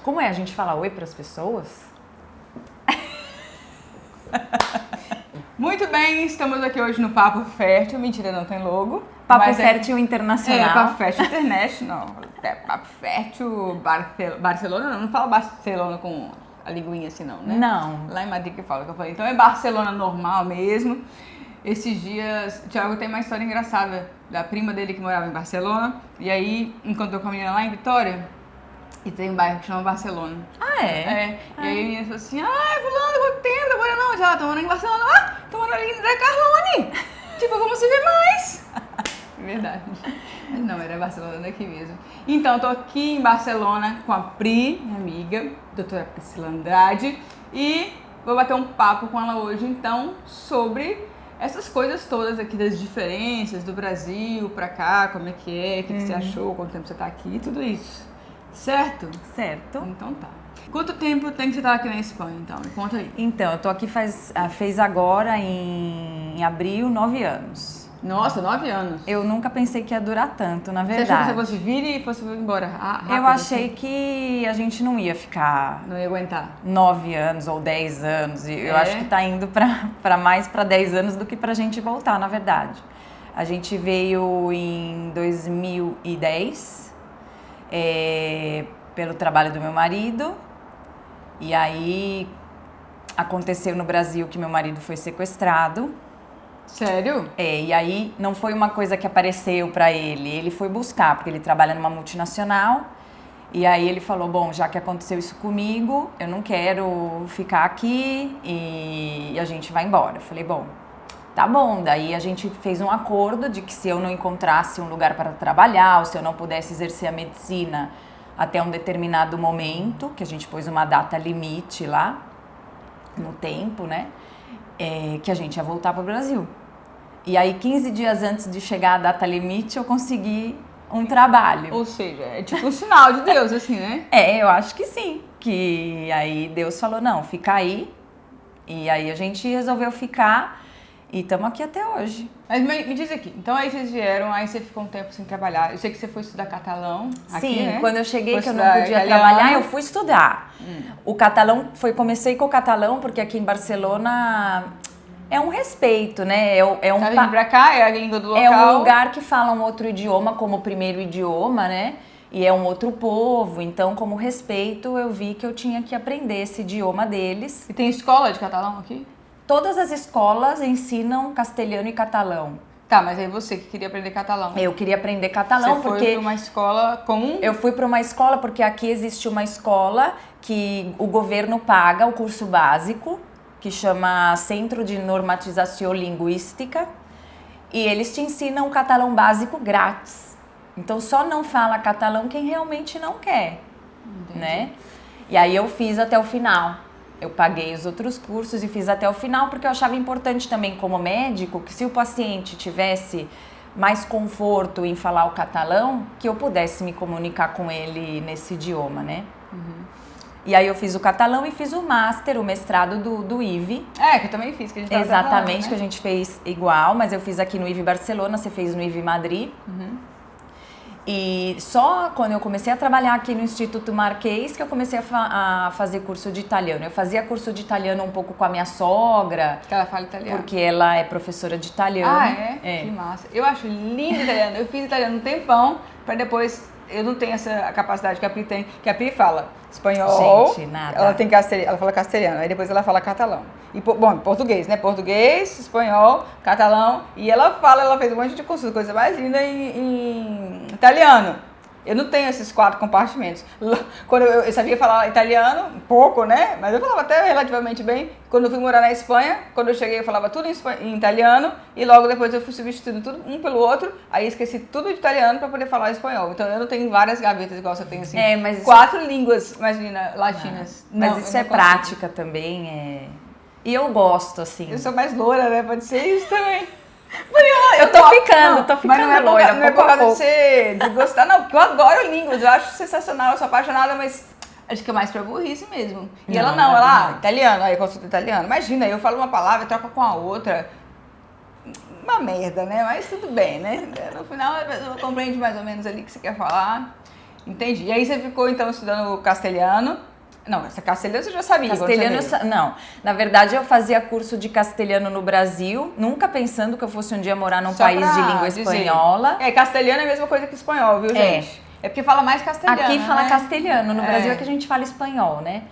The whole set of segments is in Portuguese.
Como é a gente falar oi para as pessoas? Muito bem, estamos aqui hoje no Papo Fértil. Mentira, não tem logo. Papo Fértil Internacional. É, Papo Fértil International. É, Papo Fértil Barcelona, não fala Barcelona com a linguinha assim não, né? Não. Lá em Madrid que fala, que eu falei. Então é Barcelona normal mesmo. Esses dias, o Thiago tem uma história engraçada da prima dele que morava em Barcelona. E aí encontrou com a menina lá em Vitória. E tem um bairro que chama Barcelona. Ah, é? É. E aí a menina falou assim, fulano, quanto tempo, trabalha não? Já tô morando em Barcelona. Tô morando ali em Carlone. Tipo, como se vê mais. É verdade. Mas não, era Barcelona daqui mesmo. Então, tô aqui em Barcelona com a Pri, minha amiga, doutora Priscila Andrade. E vou bater um papo com ela hoje, então, sobre essas coisas todas aqui, das diferenças do Brasil pra cá, como é, o que você achou, quanto tempo você tá aqui, tudo isso. Certo? Certo. Então tá. Quanto tempo tem que você estar aqui na Espanha, então? Me conta aí. Então, eu tô aqui fez agora, em abril, 9 anos. Nossa, 9 anos. Eu nunca pensei que ia durar tanto, na Você verdade. achou que você fosse vir e fosse embora rápido? Eu achei que a gente não ia ficar Não ia aguentar. 9 anos ou 10 anos. E eu acho que tá indo pra mais pra 10 anos do que pra gente voltar, na verdade. A gente veio em 2010. Pelo trabalho do meu marido, e aí aconteceu no Brasil que meu marido foi sequestrado. Sério? E aí não foi uma coisa que apareceu pra ele foi buscar, porque ele trabalha numa multinacional, e aí ele falou, bom, já que aconteceu isso comigo, eu não quero ficar aqui e a gente vai embora. Eu falei, bom, tá bom, daí a gente fez um acordo de que se eu não encontrasse um lugar para trabalhar, ou se eu não pudesse exercer a medicina até um determinado momento, que a gente pôs uma data limite lá, no tempo, né, que a gente ia voltar para o Brasil. E aí, 15 dias antes de chegar a data limite, eu consegui um trabalho. Ou seja, é tipo um sinal de Deus, assim, né? Eu acho que sim, que aí Deus falou, não, fica aí, e aí a gente resolveu ficar. E estamos aqui até hoje. Mas me diz aqui, então aí vocês vieram, aí você ficou um tempo sem trabalhar. Eu sei que você foi estudar catalão aqui, Sim, né? Quando eu cheguei foi que eu não podia trabalhar, eu fui estudar. O catalão, comecei com o catalão porque aqui em Barcelona é um respeito, né? Tá vindo pra cá, é a língua do local. É um lugar que fala um outro idioma como primeiro idioma, né? E é um outro povo, então como respeito eu vi que eu tinha que aprender esse idioma deles. E tem escola de catalão aqui? Todas as escolas ensinam castelhano e catalão. Tá, mas aí você que queria aprender catalão. Eu queria aprender catalão você porque... Você foi para uma escola comum? Eu fui para uma escola porque aqui existe uma escola que o governo paga o curso básico, que chama Centro de Normatização Linguística, e eles te ensinam o catalão básico grátis. Então só não fala catalão quem realmente não quer, né? E aí eu fiz até o final. Eu paguei os outros cursos e fiz até o final porque eu achava importante também como médico que se o paciente tivesse mais conforto em falar o catalão, que eu pudesse me comunicar com ele nesse idioma, né? E aí eu fiz o catalão e fiz o master, o mestrado do IVE. Que eu também fiz, que a gente tava Exatamente, falando, né? que a gente fez igual, mas eu fiz aqui no IVE Barcelona, você fez no IVE Madrid. E só quando eu comecei a trabalhar aqui no Instituto Marquês que eu comecei a fazer curso de italiano. Eu fazia curso de italiano um pouco com a minha sogra. Que ela fala italiano. Porque ela é professora de italiano. Que massa. Eu acho lindo italiano. Eu fiz italiano um tempão, pra depois... Eu não tenho essa capacidade que a Pri tem, que a Pri fala espanhol, gente, nada. Ela fala castelhano, aí depois ela fala catalão. E, bom, português, né? Português, espanhol, catalão. E ela fez um monte de curso, coisa mais linda em italiano. Eu não tenho esses 4 compartimentos. Quando eu sabia falar italiano, pouco, né? Mas eu falava até relativamente bem. Quando eu fui morar na Espanha, quando eu cheguei eu falava tudo em italiano. E logo depois eu fui substituindo tudo um pelo outro. Aí esqueci tudo de italiano para poder falar espanhol. Então eu não tenho várias gavetas igual você tem assim. Mas 4 línguas, imagina, latinas. Mas isso é prática também. E eu gosto, assim. Eu sou mais loura, né? Pode ser isso também. Eu tô ficando mas não é loira, não é por causa de gostar, não, porque eu adoro línguas, eu acho sensacional, eu sou apaixonada, mas acho que é mais pra burrice mesmo. E ela italiano, aí eu consulto italiano. Imagina, eu falo uma palavra, troca com a outra. Uma merda, né? Mas tudo bem, né? No final a pessoa compreende mais ou menos ali o que você quer falar. Entendi. E aí você ficou, então, estudando castelhano. Não, essa castelhano você já sabia. Castelhano, não. Na verdade, eu fazia curso de castelhano no Brasil, nunca pensando que eu fosse um dia morar num país de língua espanhola. Castelhano é a mesma coisa que espanhol, viu, gente? É porque fala mais castelhano. Aqui fala né? castelhano, no Brasil é que a gente fala espanhol, né?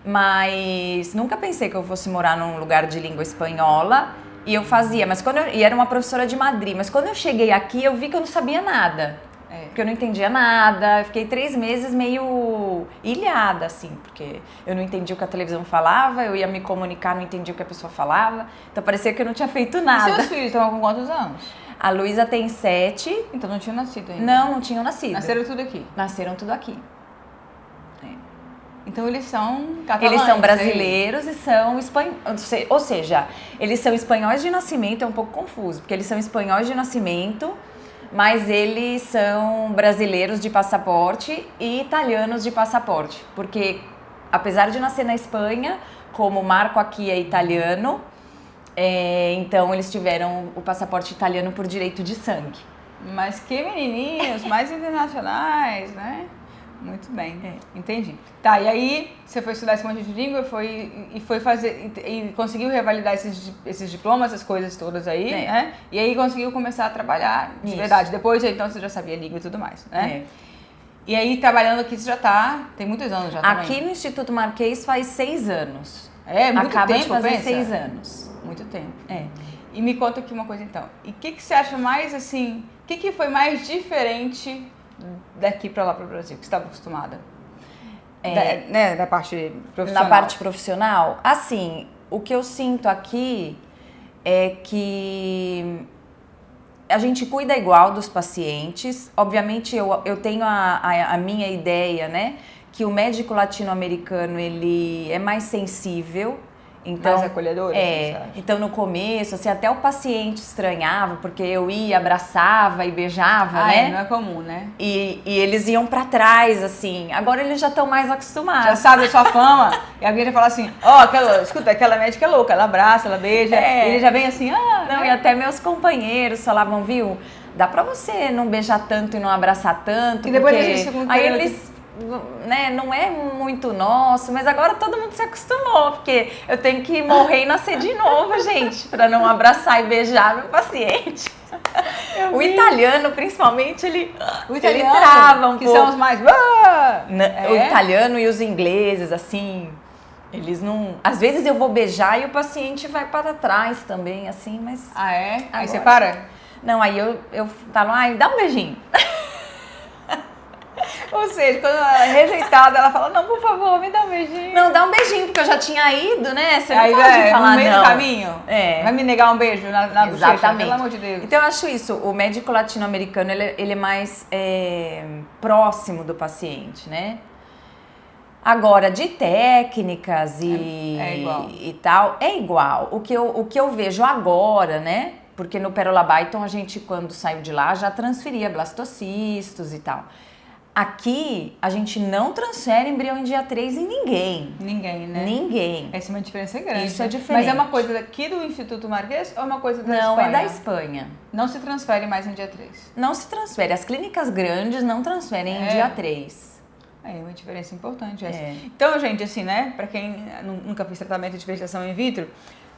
Mas nunca pensei que eu fosse morar num lugar de língua espanhola e eu fazia. E era uma professora de Madrid, mas quando eu cheguei aqui, eu vi que eu não sabia nada. Porque eu não entendia nada, eu fiquei 3 meses meio ilhada, assim, porque eu não entendia o que a televisão falava, eu ia me comunicar, não entendia o que a pessoa falava, então parecia que eu não tinha feito nada. E seus filhos estão com quantos anos? A Luísa tem 7. Então não tinham nascido ainda? Não tinham nascido. Nasceram tudo aqui? Nasceram tudo aqui. Então eles são catalães? Eles são brasileiros e são espanhóis, ou seja, eles são espanhóis de nascimento, é um pouco confuso, porque eles são espanhóis de nascimento, mas eles são brasileiros de passaporte e italianos de passaporte, porque apesar de nascer na Espanha, como o Marco aqui é italiano, então eles tiveram o passaporte italiano por direito de sangue. Mas que menininhos, mais internacionais, né? Muito bem, entendi. Tá, e aí você foi estudar esse monte de língua e foi fazer e conseguiu revalidar esses diplomas, essas coisas todas aí, né? E aí conseguiu começar a trabalhar de verdade. Depois, então, você já sabia língua e tudo mais, né? E aí, trabalhando aqui, você já tem muitos anos já também. Aqui no Instituto Marquês faz 6 anos. Muito Acaba tempo, de fazer pensa? 6 anos. Muito tempo. E me conta aqui uma coisa, então. E o que você acha mais, assim, o que foi mais diferente daqui pra lá pro Brasil, que você estava acostumada? Da parte profissional. Na parte profissional, assim, o que eu sinto aqui é que a gente cuida igual dos pacientes. Obviamente, eu tenho a minha ideia, né? Que o médico latino-americano, ele é mais sensível. Então, mais acolhedor? Então no começo, assim, até o paciente estranhava, porque eu ia, abraçava e beijava, né? Não é comum, né? E eles iam pra trás, assim. Agora eles já estão mais acostumados. Já sabe a sua fama. E alguém já fala assim, escuta, aquela médica é louca, ela abraça, ela beija. E ele já vem assim, Não, e até meus companheiros falavam, viu, dá pra você não beijar tanto e não abraçar tanto. E depois porque... a gente aí eles... Né, não é muito nosso, mas agora todo mundo se acostumou, porque eu tenho que morrer e nascer de novo, gente, pra não abraçar e beijar meu paciente. O italiano, principalmente, ele trava um que pouco. são os mais... O italiano e os ingleses, assim, eles não... Às vezes eu vou beijar e o paciente vai para trás também, assim, mas... Aí agora... você para? Não, aí eu falo, dá um beijinho. Ou seja, quando ela é rejeitada, ela fala, não, por favor, me dá um beijinho. Não, dá um beijinho, porque eu já tinha ido, né? Você não aí pode falar no meio não. do caminho? Vai me negar um beijo na bochecha, pelo amor de Deus. Então eu acho isso, o médico latino-americano, ele é mais próximo do paciente, né? Agora, de técnicas e tal, é igual. O que eu vejo agora, né? Porque no Pérola Byton, a gente, quando saiu de lá, já transferia blastocistos e tal. Aqui, a gente não transfere embrião em dia 3 em ninguém. Ninguém, né? Ninguém. Essa é uma diferença grande. Isso é diferente. Mas é uma coisa daqui do Instituto Marquês ou é uma coisa da Espanha? Não, é da Espanha. Não se transfere mais em dia 3? Não se transfere. As clínicas grandes não transferem em dia 3. É uma diferença importante essa. Então, gente, assim, né? Pra quem nunca fez tratamento de fertilização in vitro,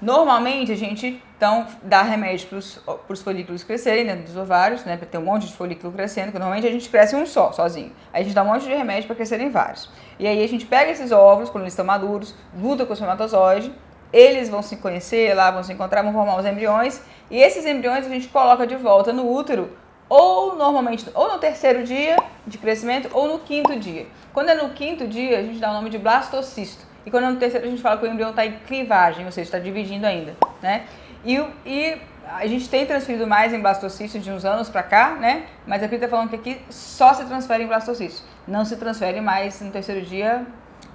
normalmente a gente então dá remédio para os folículos crescerem dentro dos ovários, né? Para ter um monte de folículo crescendo, que normalmente a gente cresce um sozinho. Aí a gente dá um monte de remédio para crescerem vários. E aí a gente pega esses óvulos, quando eles estão maduros, luta com o espermatozoide, eles vão se conhecer lá, vão se encontrar, vão formar os embriões, e esses embriões a gente coloca de volta no útero, ou normalmente, ou no 3º dia de crescimento, ou no 5º dia. Quando é no 5º dia, a gente dá o nome de blastocisto. E quando é no 3º, a gente fala que o embrião está em clivagem, ou seja, está dividindo ainda, né? E a gente tem transferido mais em blastocisto de uns anos para cá, né? Mas aqui está falando que aqui só se transfere em blastocisto. Não se transfere mais no 3º dia,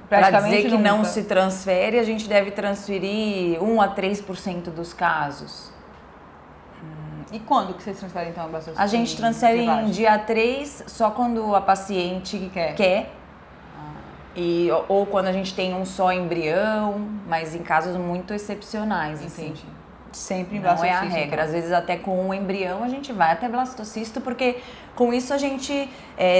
praticamente Para dizer que nunca. não se transfere, a gente deve transferir 1 a 3% dos casos. E quando que vocês transferem então a blastocisto? A gente transfere em dia 3 só quando a paciente quer. Ou quando a gente tem um só embrião, mas em casos muito excepcionais. Entendi. Assim. Sempre em Não é blastocisto. a regra. Às vezes até com um embrião a gente vai até blastocisto, porque com isso a gente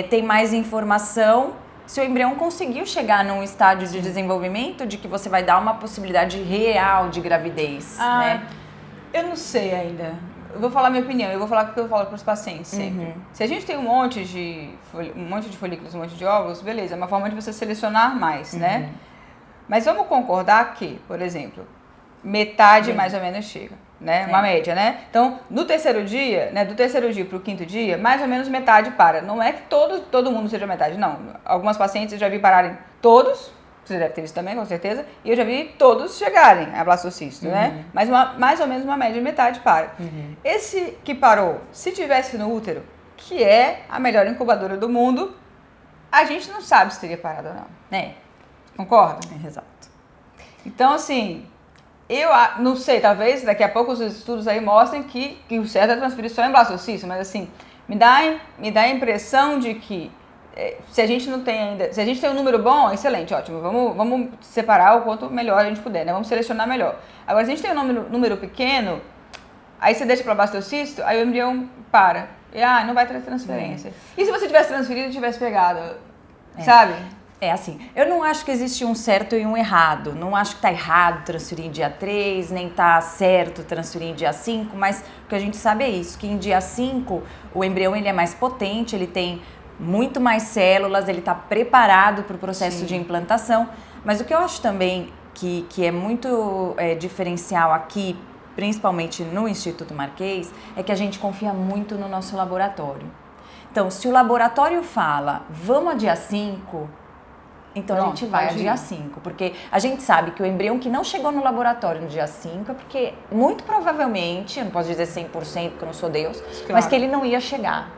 tem mais informação se o embrião conseguiu chegar num estádio de desenvolvimento de que você vai dar uma possibilidade real de gravidez, né? Eu não sei ainda. Eu vou falar minha opinião, eu vou falar o que eu falo para os pacientes sempre. Se a gente tem um monte de folículos, um monte de óvulos, beleza, é uma forma de você selecionar mais, né? Mas vamos concordar que, por exemplo, metade mais ou menos chega, né? Uma média, né? Então, no terceiro dia, né? Do terceiro dia para o quinto dia, mais ou menos metade para. Não é que todo mundo seja metade, não. Algumas pacientes eu já vi pararem todos, você deve ter visto também, com certeza, e eu já vi todos chegarem a blastocisto, né? Mas mais ou menos uma média de metade para. Esse que parou, se tivesse no útero, que é a melhor incubadora do mundo, a gente não sabe se teria parado ou não. Concorda? Exato. Então, assim, eu não sei, talvez daqui a pouco os estudos aí mostrem que o certo é transferir só em blastocisto, mas assim, me dá a impressão de que se a gente não tem ainda, se a gente tem um número bom, excelente, ótimo, vamos separar o quanto melhor a gente puder, né? Vamos selecionar melhor. Agora, se a gente tem um número pequeno, aí você deixa para blastocisto, aí o embrião para. E não vai ter transferência. E se você tivesse transferido e tivesse pegado, sabe? É assim, eu não acho que existe um certo e um errado. Não acho que tá errado transferir em dia 3, nem tá certo transferir em dia 5, mas o que a gente sabe é isso, que em dia 5 o embrião ele é mais potente, ele tem muito mais células, ele está preparado para o processo de implantação. Mas o que eu acho também que é muito diferencial aqui, principalmente no Instituto Marquês, é que a gente confia muito no nosso laboratório. Então, se o laboratório fala, vamos a dia 5, então a gente vai a dia 5, porque a gente sabe que o embrião que não chegou no laboratório no dia 5 é porque, muito provavelmente, eu não posso dizer 100% porque eu não sou Deus, mas que ele não ia chegar.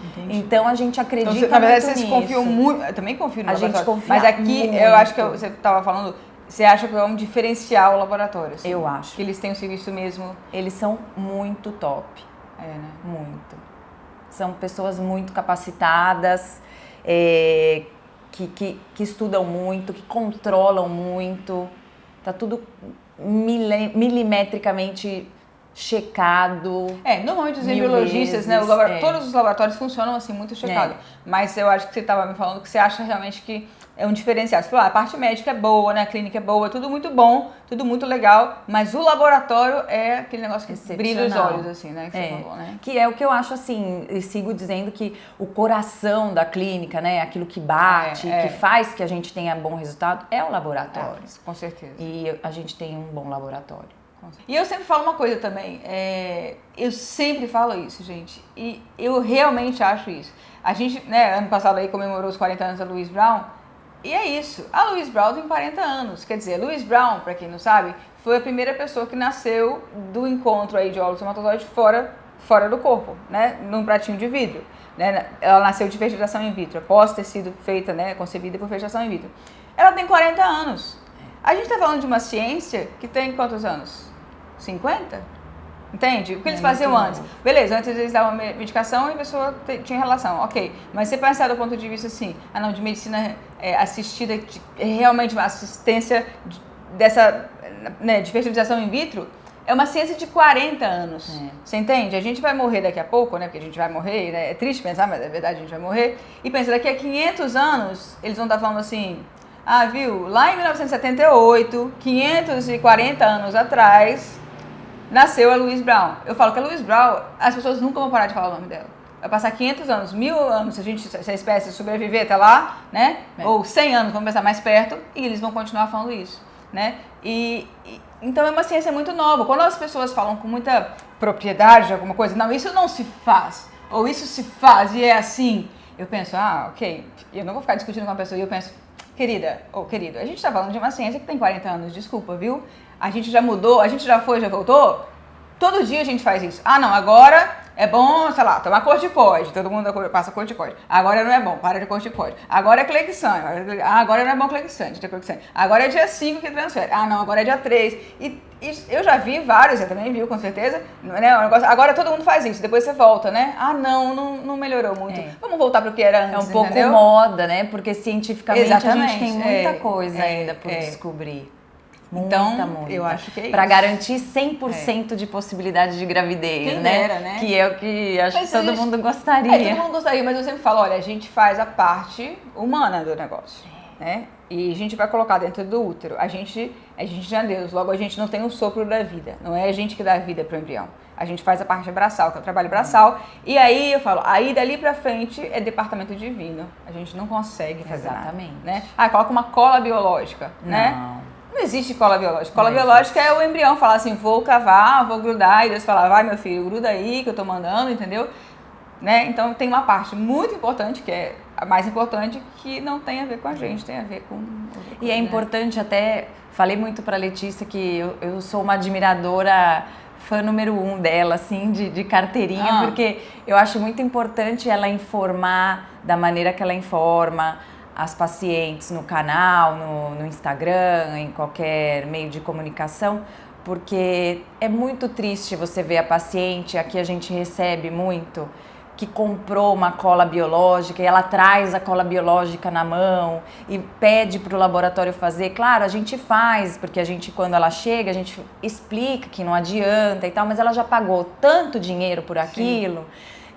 Entendi. Então a gente acredita muito nisso. Na verdade, vocês confiam muito, eu também confio no laboratório. A gente confia mas aqui, muito. eu acho que você estava falando, você acha que é um diferencial o laboratório? Assim, eu acho. Que eles têm um serviço mesmo. Eles são muito top. Né? Muito. São pessoas muito capacitadas, que estudam muito, que controlam muito. Tá tudo milimetricamente checado. Normalmente os embriologistas, né? Todos os laboratórios funcionam assim, muito checado. Mas eu acho que você estava me falando que você acha realmente que é um diferencial. Você falou, a parte médica é boa, né? A clínica é boa, tudo muito bom, tudo muito legal, mas o laboratório é aquele negócio que brilha os olhos, assim, né? Que você falou, né? Que é o que eu acho, assim, e sigo dizendo que o coração da clínica, né? Aquilo que bate, que faz que a gente tenha bom resultado, é o laboratório. Com certeza. E a gente tem um bom laboratório. E eu sempre falo uma coisa também, eu sempre falo isso, gente, e eu realmente acho isso. A gente, né, ano passado aí comemorou os 40 anos da Louise Brown, e é isso, a Louise Brown tem 40 anos, quer dizer, a Louise Brown, pra quem não sabe, foi a primeira pessoa que nasceu do encontro aí de óvulo espermatozoide fora do corpo, né, num pratinho de vidro, né, ela nasceu de fertilização in vitro, após ter sido feita, né, concebida por fertilização in vitro. Ela tem 40 anos, a gente tá falando de uma ciência que tem quantos anos? 50? Entende? O que eles faziam antes? Beleza, antes eles davam medicação e a pessoa tinha relação, ok. Mas você pensar do ponto de vista assim, de medicina assistida, realmente uma assistência dessa, né, de fertilização in vitro, é uma ciência de 40 anos. Você entende? A gente vai morrer daqui a pouco, né? Porque a gente vai morrer, né? É triste pensar, mas é verdade, a gente vai morrer. E pensa, daqui a 500 anos, eles vão estar falando assim, viu, lá em 1978, 540 anos atrás, nasceu a Louise Brown. Eu falo que a Louise Brown, as pessoas nunca vão parar de falar o nome dela. Vai passar 500 anos, 1000 anos, se a espécie sobreviver até lá, né? Ou 100 anos, vamos pensar mais perto, e eles vão continuar falando isso, né? Então é uma ciência muito nova. Quando as pessoas falam com muita propriedade de alguma coisa, não, isso não se faz, ou isso se faz e é assim, eu penso, ok, eu não vou ficar discutindo com a pessoa, e eu penso, querida, ou querido, a gente tá falando de uma ciência que tem 40 anos, desculpa, viu? A gente já mudou, a gente já foi, já voltou. Todo dia a gente faz isso. Não, agora é bom, sei lá, tomar corticoide. Todo mundo passa corticoide. Agora não é bom, para de corticoide. Agora é clexane. Agora não é bom clexane. Agora é dia 5 que transfere. Não, agora é dia 3. E eu já vi vários, você também viu, com certeza. Né, agora todo mundo faz isso, depois você volta, né? Não melhorou muito. Vamos voltar para o que era antes, é um pouco entendeu? moda, né? Porque cientificamente Exatamente. a gente tem muita coisa ainda por descobrir. Então, eu acho que é isso. Para garantir 100% de possibilidade de gravidez, Quem né? dera, né? Que é o que acho que todo mundo gostaria. Todo mundo gostaria, mas eu sempre falo, olha, a gente faz a parte humana do negócio, né? E a gente vai colocar dentro do útero. A gente já é Deus, logo a gente não tem o sopro da vida. Não é a gente que dá a vida para o embrião. A gente faz a parte braçal, que é o trabalho braçal. E aí eu falo, aí dali pra frente é departamento divino. A gente não consegue fazer Exatamente. nada, né? Ah, coloca uma cola biológica, né? Não existe cola biológica. Cola biológica é o embrião falar assim, vou cavar, vou grudar. E Deus fala, vai meu filho, gruda aí que eu tô mandando, entendeu? Né? Então tem uma parte muito importante, que é a mais importante, que não tem a ver com a gente, tem a ver com... E é importante até, falei muito pra Letícia que eu sou uma admiradora, fã número 1 dela, assim, de carteirinha, porque eu acho muito importante ela informar da maneira que ela informa as pacientes no canal, no Instagram, em qualquer meio de comunicação, porque é muito triste você ver a paciente, aqui a gente recebe muito, que comprou uma cola biológica e ela traz a cola biológica na mão e pede para o laboratório fazer. Claro, a gente faz, porque a gente, quando ela chega, a gente explica que não adianta e tal, mas ela já pagou tanto dinheiro por aquilo.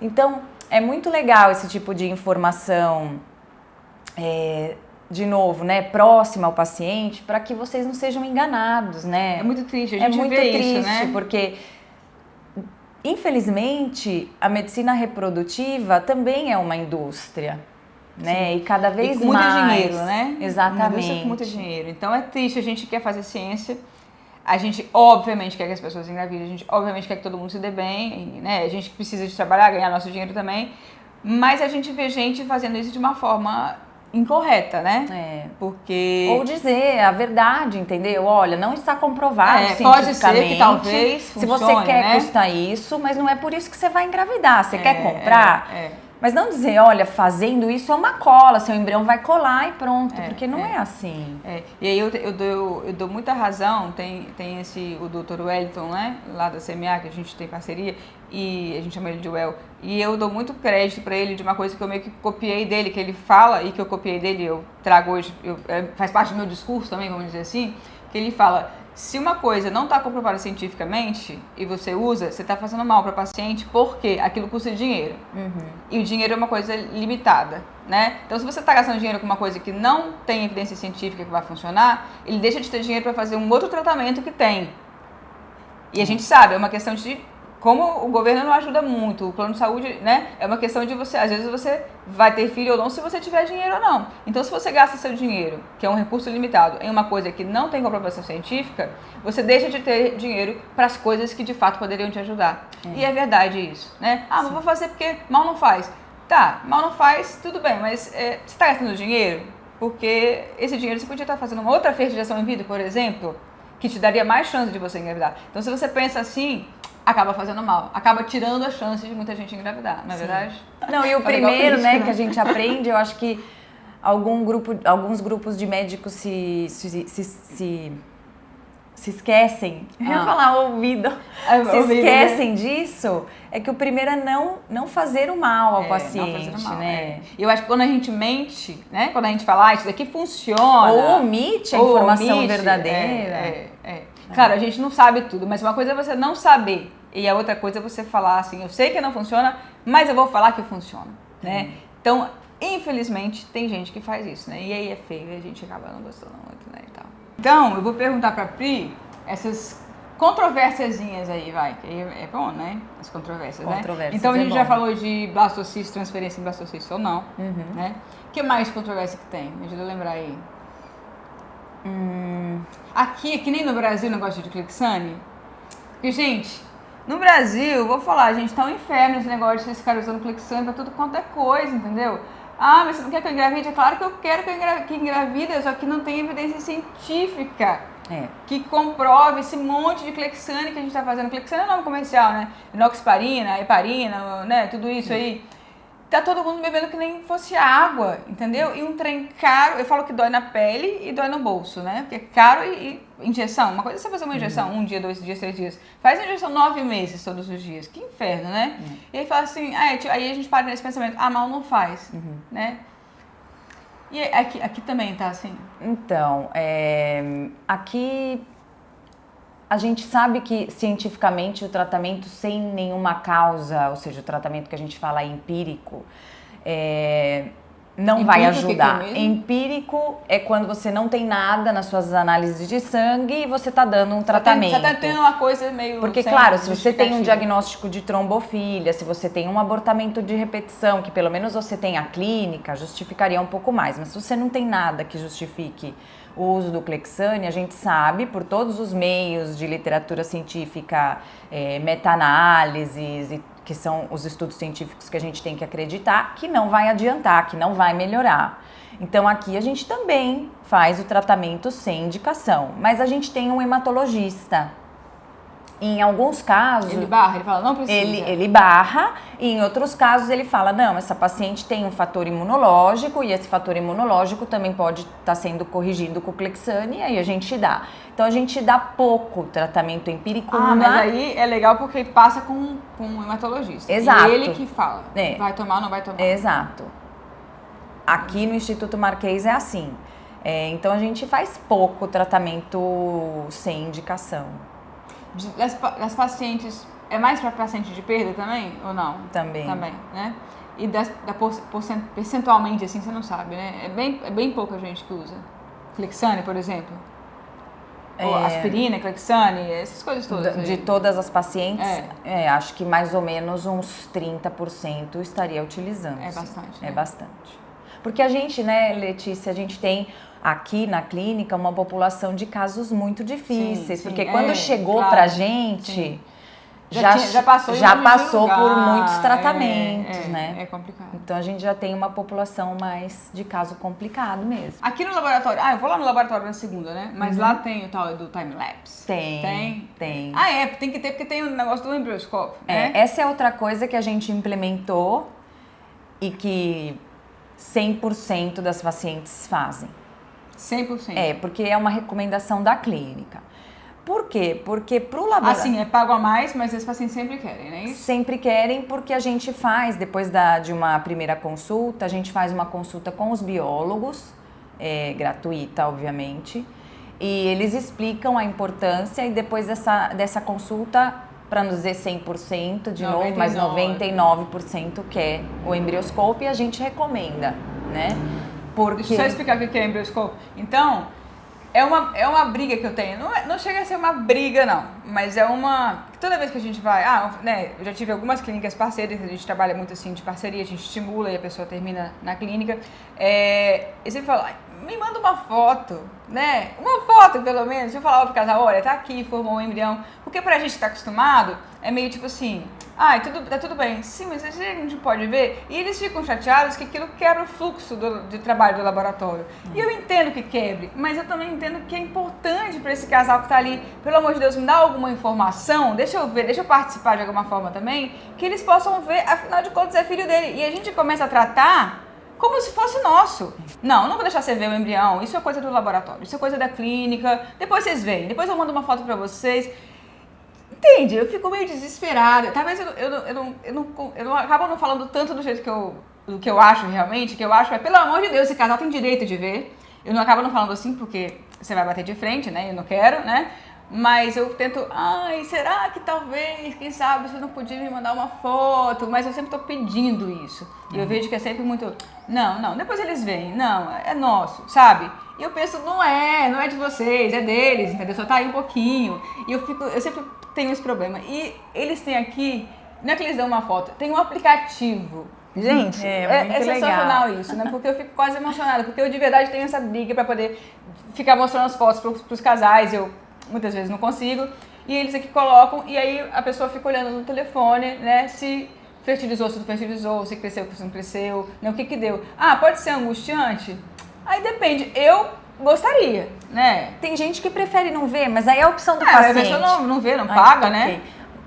Sim. Então, é muito legal esse tipo de informação, de novo, né, próxima ao paciente, para que vocês não sejam enganados, né? É muito triste, a gente vê isso, né? Porque... Infelizmente, a medicina reprodutiva também é uma indústria, né? Sim. E cada vez com muito mais... dinheiro, né? Exatamente. Uma indústria com muito dinheiro. Então é triste, a gente quer fazer ciência, a gente obviamente quer que as pessoas engravidem, a gente obviamente quer que todo mundo se dê bem, né? A gente precisa de trabalhar, ganhar nosso dinheiro também, mas a gente vê gente fazendo isso de uma forma incorreta, né? Porque... Ou dizer a verdade, entendeu? Olha, não está comprovado cientificamente. Pode ser que talvez funcione, se você quer custar isso, mas não é por isso que você vai engravidar. Você quer comprar? Mas não dizer, olha, fazendo isso é uma cola, seu embrião vai colar e pronto, porque não é assim. E aí eu dou muita razão, tem o Dr. Wellington, né, lá da CMA, que a gente tem parceria, e a gente chama ele de Well, e eu dou muito crédito pra ele de uma coisa que eu meio que copiei dele, que ele fala, e que eu copiei dele, eu trago hoje, faz parte do meu discurso também, vamos dizer assim, que ele fala... Se uma coisa não está comprovada cientificamente e você usa, você está fazendo mal para o paciente porque aquilo custa dinheiro. E o dinheiro é uma coisa limitada, né? Então, se você está gastando dinheiro com uma coisa que não tem evidência científica que vai funcionar, ele deixa de ter dinheiro para fazer um outro tratamento que tem. E a gente sabe, é uma questão de... Como o governo não ajuda muito, o plano de saúde, né? É uma questão de você, às vezes você vai ter filho ou não se você tiver dinheiro ou não. Então, se você gasta seu dinheiro, que é um recurso limitado, em uma coisa que não tem comprovação científica, você deixa de ter dinheiro para as coisas que de fato poderiam te ajudar. E é verdade isso, né? Ah, mas vou fazer porque mal não faz. Tá, mal não faz, tudo bem, mas você está gastando dinheiro? Porque esse dinheiro você podia estar fazendo uma outra fertilização in vitro, por exemplo, que te daria mais chance de você engravidar. Então, se você pensa assim... acaba fazendo mal, acaba tirando a chance de muita gente engravidar, não é verdade? Não, e o primeiro, né, que a gente aprende, eu acho que alguns grupos de médicos se esquecem, eu ia falar ouvido, esquecem disso, é que o primeiro é não fazer o mal ao paciente, não fazer o mal, né? E eu acho que quando a gente mente, né, quando a gente fala, isso daqui funciona... Ou omite a informação verdadeira. Claro, a gente não sabe tudo, mas uma coisa é você não saber e a outra coisa é você falar assim, eu sei que não funciona, mas eu vou falar que funciona, né? Então, infelizmente, tem gente que faz isso, né? E aí é feio, e a gente acaba não gostando muito, né, e tal. Então, eu vou perguntar pra Pri essas controvérsiazinhas aí, vai, que é bom, né? As controvérsias, né? Então, a gente já falou de blastocisto, transferência em blastocisto ou não, né? O que mais controvérsia que tem? Me ajuda a lembrar aí. Aqui, que nem no Brasil, o negócio de Clexane. Porque, gente, no Brasil, vou falar, gente, tá um inferno esse negócio de esses caras usando Clexane pra tudo quanto é coisa, entendeu? Ah, mas você não quer que eu engravide? É claro que eu quero que engravide, só que não tem evidência científica que comprove esse monte de Clexane que a gente tá fazendo. Clexane é nome comercial, né? Inoxaparina, heparina, né? Tudo isso aí. Tá todo mundo bebendo que nem fosse água, entendeu? E um trem caro, eu falo que dói na pele e dói no bolso, né? Porque é caro e injeção. Uma coisa é você fazer uma injeção, 1 dia, 2 dias, 3 dias. Faz a injeção 9 meses todos os dias. Que inferno, né? E aí fala assim, aí a gente para nesse pensamento, mal não faz, né? E aqui também tá assim? Então, aqui a gente sabe que cientificamente o tratamento sem nenhuma causa, ou seja, o tratamento que a gente fala empírico, não vai ajudar. Que é empírico é quando você não tem nada nas suas análises de sangue e você está dando um tratamento. Você tá tendo uma coisa meio... Porque, claro, se você tem um diagnóstico de trombofilia, se você tem um abortamento de repetição, que pelo menos você tem a clínica, justificaria um pouco mais. Mas se você não tem nada que justifique o uso do Clexane, a gente sabe, por todos os meios de literatura científica, meta-análises, que são os estudos científicos que a gente tem que acreditar, que não vai adiantar, que não vai melhorar. Então aqui a gente também faz o tratamento sem indicação, mas a gente tem um hematologista. Em alguns casos... Ele barra, ele fala, não precisa. Ele barra, e em outros casos ele fala, não, essa paciente tem um fator imunológico, e esse fator imunológico também pode estar sendo corrigido com o Clexane, e aí a gente dá. Então a gente dá pouco tratamento empírico. Mas aí é legal porque passa com um hematologista. Exato. E ele que fala, vai tomar ou não vai tomar. Exato. Aqui no Instituto Marquês é assim. Então a gente faz pouco tratamento sem indicação. Das pacientes, é mais para paciente de perda também ou não? Também. Também, né? E percentualmente, assim, você não sabe, né? É bem pouca gente que usa. Clexane, por exemplo. Ou aspirina, Clexane, essas coisas todas. De todas as pacientes, acho que mais ou menos uns 30% estaria utilizando. É bastante. É bastante. Porque a gente, né, Letícia, a gente tem aqui na clínica uma população de casos muito difíceis. Sim, porque quando chegou pra gente, já passou por muitos tratamentos, né? É complicado. Então a gente já tem uma população mais de caso complicado mesmo. Aqui no laboratório, eu vou lá no laboratório na segunda, né? Mas lá tem o tal do time-lapse. Tem. Tem que ter, porque tem o negócio do embrioscópio, né? Essa é outra coisa que a gente implementou e que 100% das pacientes fazem. 100%? Porque é uma recomendação da clínica. Por quê? Porque pro laboratório... Assim, é pago a mais, mas os pacientes sempre querem, né? Sempre querem, porque a gente faz, depois de uma primeira consulta, a gente faz uma consulta com os biólogos, gratuita, obviamente, e eles explicam a importância, e depois dessa consulta, para não dizer 100% de novo, mas 99% quer o embrioscópio, e a gente recomenda, né? Porque... Deixa eu só explicar o que é embrioscópio. Então... É uma briga que eu tenho. Não chega a ser uma briga, não. Mas é uma... Toda vez que a gente vai... eu já tive algumas clínicas parceiras, a gente trabalha muito assim de parceria, a gente estimula e a pessoa termina na clínica. E sempre fala, me manda uma foto, né? Uma foto, pelo menos. Se eu falar pro casal, olha, tá aqui, formou um embrião. Porque pra gente que tá acostumado, é meio tipo assim... tá tudo bem. Sim, mas a gente pode ver. E eles ficam chateados que aquilo quebra o fluxo de trabalho do laboratório. E eu entendo que quebre, mas eu também entendo que é importante para esse casal que tá ali, pelo amor de Deus, me dá alguma informação, deixa eu ver, deixa eu participar de alguma forma também, que eles possam ver, afinal de contas é filho dele. E a gente começa a tratar como se fosse nosso. Não vou deixar você ver o embrião, isso é coisa do laboratório, isso é coisa da clínica, depois vocês veem, depois eu mando uma foto para vocês. Entende? Eu fico meio desesperada. Talvez eu não acabo não falando tanto do jeito do que eu acho realmente, que eu acho pelo amor de Deus, esse casal tem direito de ver. Eu não acabo não falando assim porque você vai bater de frente, né? Eu não quero, né? Mas eu tento, será que talvez, quem sabe, você não podia me mandar uma foto? Mas eu sempre tô pedindo isso. E eu vejo que é sempre muito, não, depois eles veem, não, é nosso, sabe? E eu penso, não é de vocês, é deles, entendeu? Só tá aí um pouquinho. E eu sempre tenho esse problema. E eles têm aqui, não é que eles dão uma foto, tem um aplicativo. Gente, é sensacional isso, né? Porque eu fico quase emocionada, porque eu de verdade tenho essa briga pra poder ficar mostrando as fotos pros casais, eu muitas vezes não consigo, e eles aqui colocam, e aí a pessoa fica olhando no telefone, né, se fertilizou, se não fertilizou, se cresceu, se não cresceu, né, o que deu. Pode ser angustiante? Aí depende, eu gostaria, né? Tem gente que prefere não ver, mas aí é a opção do paciente. A pessoa não vê, não paga, né?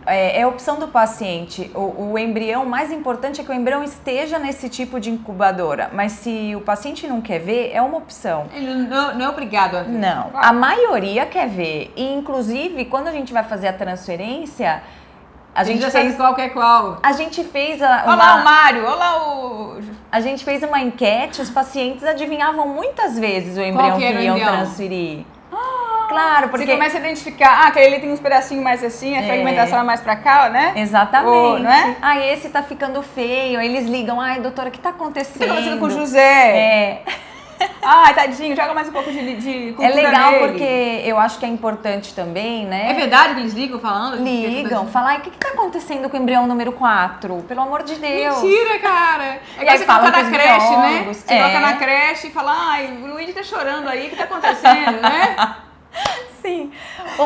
É a opção do paciente. O embrião, o mais importante é que o embrião esteja nesse tipo de incubadora. Mas se o paciente não quer ver, é uma opção. Ele não é obrigado a ver. Não, a maioria quer ver. E, inclusive, quando a gente vai fazer a transferência, A gente já fez sabe qual que é qual. A gente fez Olha lá o Mário, olha lá o... A gente fez uma enquete, os pacientes adivinhavam muitas vezes o embrião que iam transferir. Claro, porque... Você começa a identificar, aquele ali tem uns pedacinhos mais assim, a fragmentação é mais pra cá, né? Exatamente. Ou, não é? Esse tá ficando feio. Aí eles ligam, doutora, o que tá acontecendo? O que tá acontecendo com o José? Tadinho, joga mais um pouco de cultura legal nele. porque eu acho que é importante também, né? É verdade que eles ligam falando? Ligam, falam, o que tá acontando com o embrião número 4? Pelo amor de Deus. Mentira, cara. É E aí você falam coloca na creche, né? biólogos. Você coloca na creche e fala, o Luigi tá chorando aí, o que tá acontecendo, né? Sim. O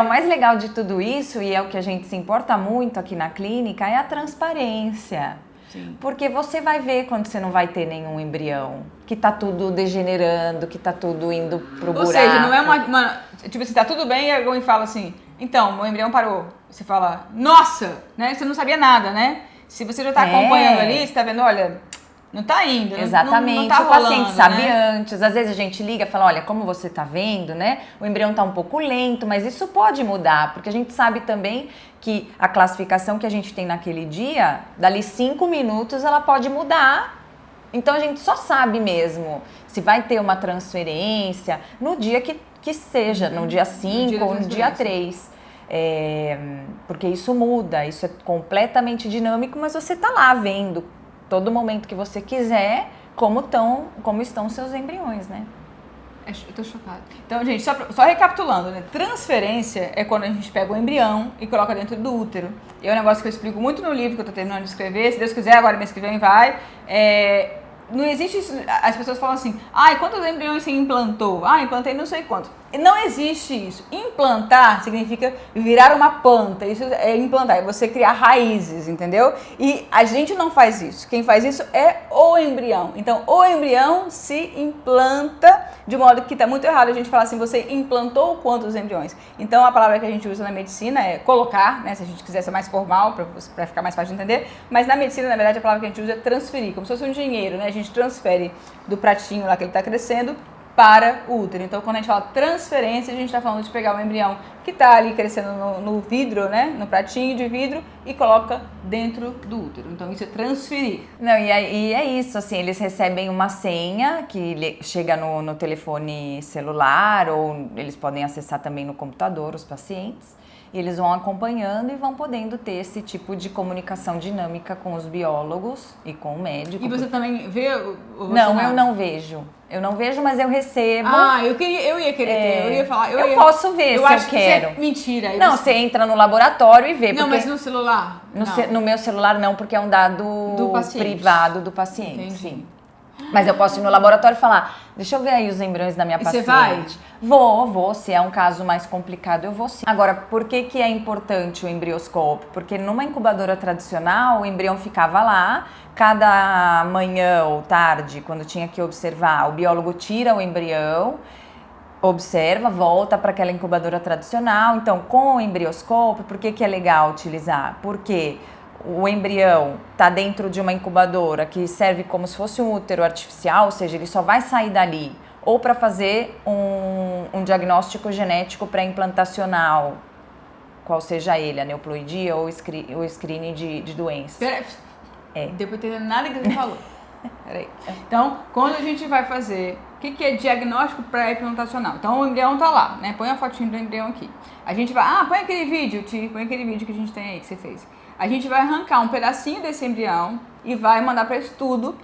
mais legal de tudo isso, e é o que a gente se importa muito aqui na clínica, é a transparência. Sim. Porque você vai ver quando você não vai ter nenhum embrião, que tá tudo degenerando, que tá tudo indo pro buraco. Ou seja, não é uma tipo assim, tá tudo bem e alguém fala assim, então, meu embrião parou. Você fala, nossa, né? Você não sabia nada, né? Se você já tá acompanhando ali, você tá vendo, olha... Não tá indo, exatamente. Não tá o paciente rolando, sabe né? antes. Às vezes a gente liga e fala, olha, como você tá vendo, né? O embrião tá um pouco lento, mas isso pode mudar, porque a gente sabe também que a classificação que a gente tem naquele dia, dali 5 minutos ela pode mudar. Então a gente só sabe mesmo se vai ter uma transferência no dia que seja, no dia 5 ou no dia 3. Porque isso muda, isso é completamente dinâmico, mas você tá lá vendo todo momento que você quiser, como estão seus embriões, né? Eu tô chocada. Então, gente, só recapitulando, né? Transferência é quando a gente pega o embrião e coloca dentro do útero. E é um negócio que eu explico muito no livro que eu tô terminando de escrever. Se Deus quiser, agora mês que vem vai. Não existe isso. As pessoas falam assim, quantos embriões você implantou? Implantei não sei quantos. Não existe isso. Implantar significa virar uma planta. Isso é implantar, é você criar raízes, entendeu? E a gente não faz isso. Quem faz isso é o embrião. Então, o embrião se implanta de modo que está muito errado a gente falar assim, você implantou quantos embriões? Então, a palavra que a gente usa na medicina é colocar, né? Se a gente quiser ser mais formal, para ficar mais fácil de entender. Mas na medicina, na verdade, a palavra que a gente usa é transferir, como se fosse um dinheiro, né? A gente transfere do pratinho lá que ele está crescendo para o útero. Então, quando a gente fala transferência, a gente está falando de pegar o embrião que está ali crescendo no vidro, né, no pratinho de vidro, e coloca dentro do útero. Então, isso é transferir. Não, e é isso, assim, eles recebem uma senha que chega no telefone celular, ou eles podem acessar também no computador, os pacientes, e eles vão acompanhando e vão podendo ter esse tipo de comunicação dinâmica com os biólogos e com o médico. E você também vê? Não, eu não vejo. Eu não vejo, mas eu recebo. Eu ia querer ter, eu ia falar. Eu posso ver se eu quero. Mentira. Não, você entra no laboratório e vê. Não, mas no celular? No meu celular não, porque é um dado privado do paciente. Entendi. Sim. Mas eu posso ir no laboratório e falar, deixa eu ver aí os embriões da minha paciente. Você vai? Vou. Se é um caso mais complicado, eu vou sim. Agora, por que é importante o embrioscópio? Porque numa incubadora tradicional, o embrião ficava lá, cada manhã ou tarde, quando tinha que observar, o biólogo tira o embrião, observa, volta para aquela incubadora tradicional. Então, com o embrioscópio, por que é legal utilizar? Porque o embrião está dentro de uma incubadora que serve como se fosse um útero artificial, ou seja, ele só vai sair dali ou para fazer um diagnóstico genético pré-implantacional, qual seja ele, aneuploidia ou screening de doenças. Depois de entender nada que você falou. Peraí. Então, quando a gente vai fazer, o que é diagnóstico pré-implantacional? Então, o embrião tá lá, né? Põe a fotinho do embrião aqui. A gente vai, põe aquele vídeo, põe aquele vídeo que a gente tem aí, que você fez. A gente vai arrancar um pedacinho desse embrião e vai mandar para estudo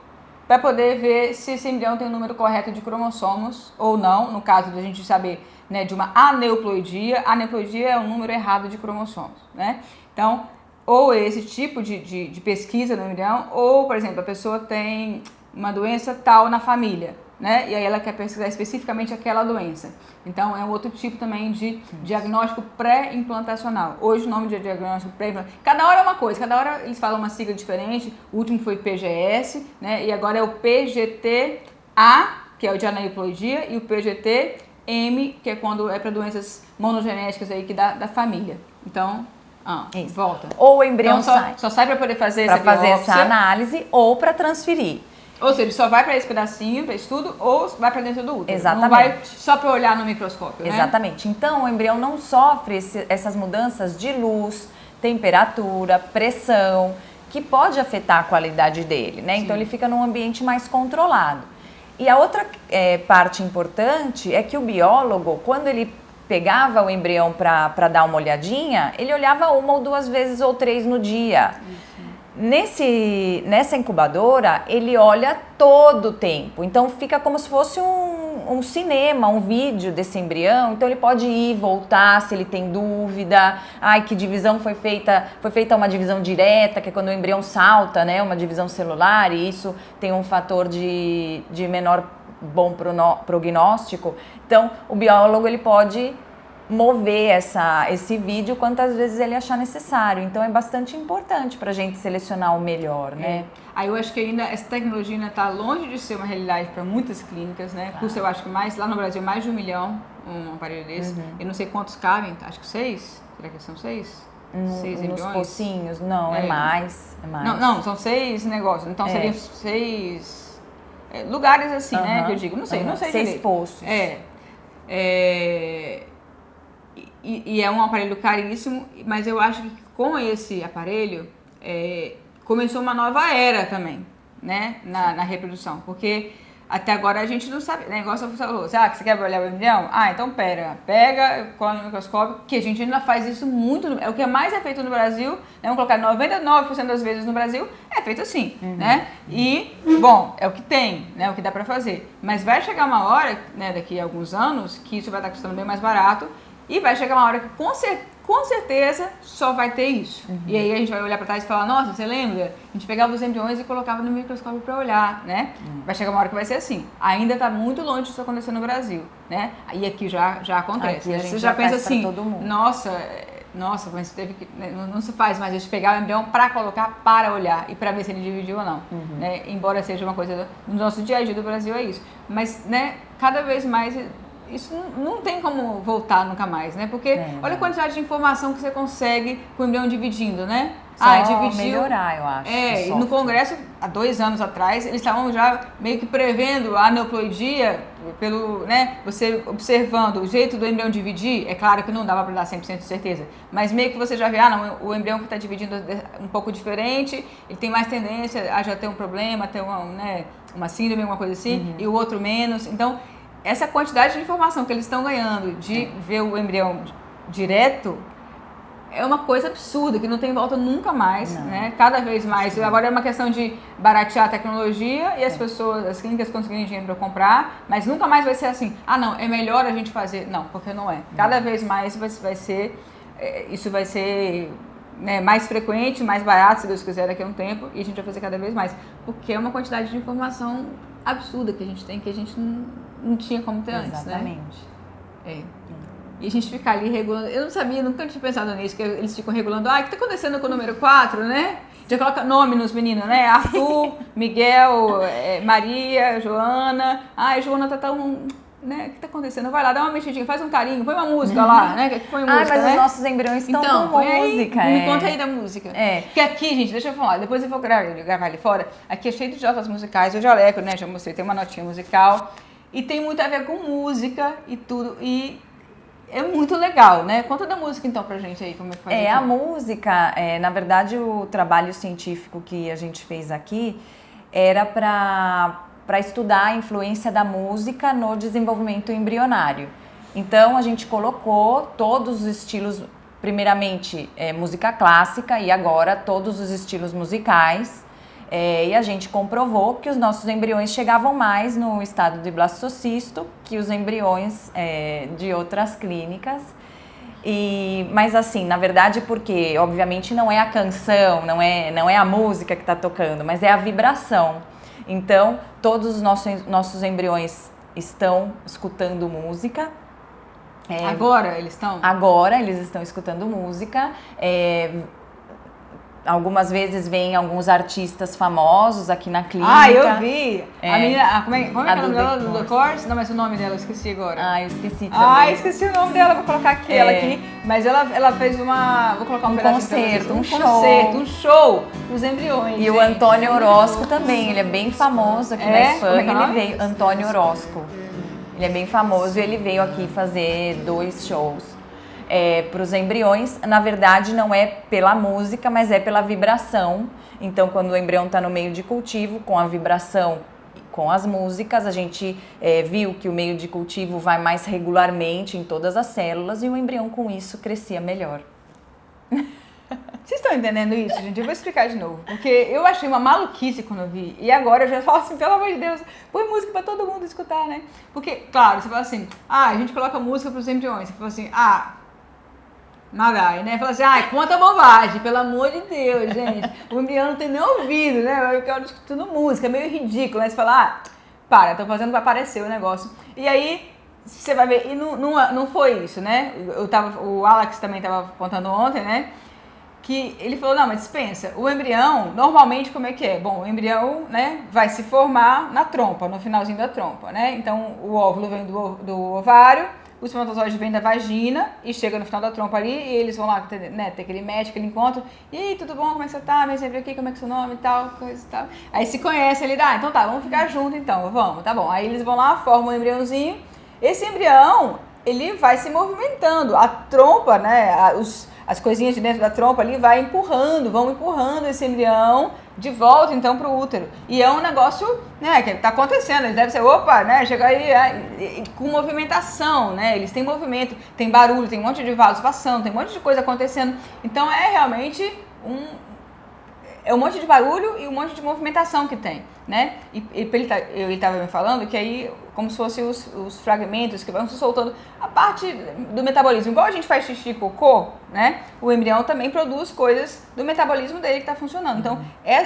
para poder ver se esse embrião tem o número correto de cromossomos ou não, no caso da gente saber, né, de uma aneuploidia. Aneuploidia é o número errado de cromossomos, né? Então, ou esse tipo de pesquisa no embrião, ou, por exemplo, a pessoa tem uma doença tal na família, né? E aí ela quer pesquisar especificamente aquela doença. Então, é um outro tipo também de diagnóstico pré-implantacional. Hoje o nome de diagnóstico pré-implantacional... Cada hora é uma coisa, cada hora eles falam uma sigla diferente. O último foi PGS, né? E agora é o PGT-A, que é o de aneuploidia, e o PGT-M, que é quando é para doenças monogenéticas aí que da família. Então... volta. Ou o embrião então, só sai para poder fazer essa análise ou para transferir. Ou seja, só vai para esse pedacinho, para isso tudo, ou vai para dentro do útero. Exatamente. Não vai só para olhar no microscópio, né? Exatamente. Então, o embrião não sofre essas mudanças de luz, temperatura, pressão, que pode afetar a qualidade dele, né? Então, ele fica num ambiente mais controlado. E a outra parte importante é que o biólogo, quando ele pegava o embrião para dar uma olhadinha, ele olhava 1 ou 2 vezes ou 3 no dia. Nessa incubadora, ele olha todo o tempo. Então, fica como se fosse um cinema, um vídeo desse embrião. Então, ele pode ir, voltar, se ele tem dúvida. Ai, que divisão foi feita? Foi feita uma divisão direta, que é quando o embrião salta, né? Uma divisão celular, e isso tem um fator de menor bom prognóstico. Então, o biólogo, ele pode mover esse vídeo quantas vezes ele achar necessário. Então, é bastante importante para a gente selecionar o melhor, né? Aí eu acho que ainda essa tecnologia ainda está longe de ser uma realidade para muitas clínicas, né? Custa, eu acho que lá no Brasil, mais de 1 milhão um aparelho desse. Eu não sei quantos cabem, acho que 6? Será que são 6? 6 embriões? Nos pocinhos? Não, é mais. Não, são 6 negócios. Então, seriam 6 lugares assim, né? Que eu digo, não sei 6 direito. poços. E é um aparelho caríssimo, mas eu acho que com esse aparelho começou uma nova era também, né, na reprodução, porque até agora a gente não sabe, né, igual você falou, você quer olhar o embrião? Então pega, cola no microscópio, que a gente ainda faz isso muito, o que mais é feito no Brasil, né, vamos colocar 99% das vezes no Brasil, é feito assim, né, e, bom, é o que tem, né, o que dá pra fazer, mas vai chegar uma hora, né, daqui a alguns anos, que isso vai estar custando bem mais barato. E vai chegar uma hora que com certeza só vai ter isso. E aí a gente vai olhar para trás e falar, nossa, você lembra? A gente pegava os embriões e colocava no microscópio para olhar, né? Vai chegar uma hora que vai ser assim. Ainda está muito longe disso acontecer no Brasil, né? E aqui já acontece. Aqui você já pensa assim, todo mundo. nossa, mas teve que, né, não se faz mais a gente pegar o embrião para colocar para olhar e para ver se ele dividiu ou não, né? Embora seja uma coisa no nosso dia a dia do Brasil é isso. Mas, né, cada vez mais isso não tem como voltar nunca mais, né? Porque olha a quantidade de informação que você consegue com o embrião dividindo, né? Dividiu. Melhorar, eu acho. E no Congresso, há 2 anos atrás, eles estavam já meio que prevendo a aneuploidia pelo, né? Você observando o jeito do embrião dividir, é claro que não dava para dar 100% de certeza, mas meio que você já vê, o embrião que está dividindo é um pouco diferente, ele tem mais tendência a já ter um problema, ter uma síndrome, alguma coisa assim, e o outro menos. Então, essa quantidade de informação que eles estão ganhando de ver o embrião direto é uma coisa absurda, que não tem volta nunca mais, né? Cada vez mais. Agora é uma questão de baratear a tecnologia e as pessoas, as clínicas conseguirem dinheiro para comprar, mas nunca mais vai ser assim, não, é melhor a gente fazer. Não, porque não é. Cada vez mais isso vai ser né, mais frequente, mais barato, se Deus quiser, daqui a um tempo, e a gente vai fazer cada vez mais. Porque é uma quantidade de informação absurda que a gente tem, que a gente não tinha como ter antes, né? Exatamente. E a gente fica ali regulando. Eu não sabia, nunca tinha pensado nisso, que eles ficam regulando. O que está acontecendo com o número 4, né? Já coloca nome nos meninos, né? Arthur, Miguel, Maria, Joana. Joana tá tão... Né? O que está acontecendo? Vai lá, dá uma mexidinha, faz um carinho, põe uma música lá, né? Põe música, mas os nossos embriões estão com música. Me conta aí da música. Porque aqui, gente, deixa eu falar, depois eu vou gravar ali fora. Aqui é cheio de notas musicais, eu já leco, né? Já mostrei, tem uma notinha musical. E tem muito a ver com música e tudo. E é muito legal, né? Conta da música então pra gente aí, como é que faz. A música, na verdade, o trabalho científico que a gente fez aqui era para estudar a influência da música no desenvolvimento embrionário. Então, a gente colocou todos os estilos, primeiramente música clássica e agora todos os estilos musicais. E a gente comprovou que os nossos embriões chegavam mais no estado de blastocisto que os embriões de outras clínicas. Mas assim, na verdade, porque obviamente não é a canção, não é a música que está tocando, mas é a vibração. Então, todos os nossos embriões estão escutando música. Agora eles estão? Agora eles estão escutando música. Algumas vezes vêm alguns artistas famosos aqui na clínica. Ah, eu vi! É. A menina, como é que é o nome dela? do Do Course? Não, mas o nome dela eu esqueci agora. Ah, eu esqueci também. Ah, esqueci o nome dela, vou colocar aqui, ela aqui. Mas ela fez uma... Vou colocar um pedacinho pra vocês. concerto, um show, os embriões. E o gente. Antônio Orozco também, ele é bem famoso aqui na É? Espanha. Como é que é o Ele nome? veio, Antônio Orozco. Ele é bem famoso e ele veio aqui fazer 2 shows para os embriões. Na verdade, não é pela música, mas é pela vibração. Então, quando o embrião está no meio de cultivo, com a vibração, com as músicas, a gente viu que o meio de cultivo vai mais regularmente em todas as células e o embrião com isso crescia melhor. Vocês estão entendendo isso, gente? Eu vou explicar de novo. Porque eu achei uma maluquice quando eu vi. E agora eu já falo assim, pelo amor de Deus, põe música pra todo mundo escutar, né? Porque, claro, você fala assim, a gente coloca música pros embriões. Você fala assim, Magai, né? Fala assim, quanta bobagem, pelo amor de Deus, gente. O embrião não tem nem ouvido, né? Eu quero escutando música, é meio ridículo, né? Você fala, para, tô fazendo pra aparecer o negócio. E aí, você vai ver, e não foi isso, né? O Alex também tava contando ontem, né? Que ele falou, não, mas dispensa, o embrião, normalmente como é que é? Bom, o embrião, né, vai se formar na trompa, no finalzinho da trompa, né? Então, o óvulo vem do ovário, o espermatozoide vem da vagina e chega no final da trompa ali e eles vão lá, né, ter aquele match, aquele encontro. E aí, tudo bom? Como é que você tá? Vem sempre aqui, como é que é seu nome e tal, coisa e tal. Aí se conhece, ele dá, então tá, vamos ficar junto então, vamos, tá bom. Aí eles vão lá, formam um embriãozinho. Esse embrião, ele vai se movimentando. A trompa, né, as coisinhas de dentro da trompa ali vão empurrando esse embrião de volta então para o útero. E é um negócio, né, que está acontecendo, ele deve ser, né, chega aí com movimentação, né, eles têm movimento, tem barulho, tem um monte de vasos passando, tem um monte de coisa acontecendo. Então é realmente um monte de barulho e um monte de movimentação que tem, né? E ele estava me falando que aí, como se fossem os fragmentos que vão se soltando, a parte do metabolismo, igual a gente faz xixi e cocô, né? O embrião também produz coisas do metabolismo dele que está funcionando. Então,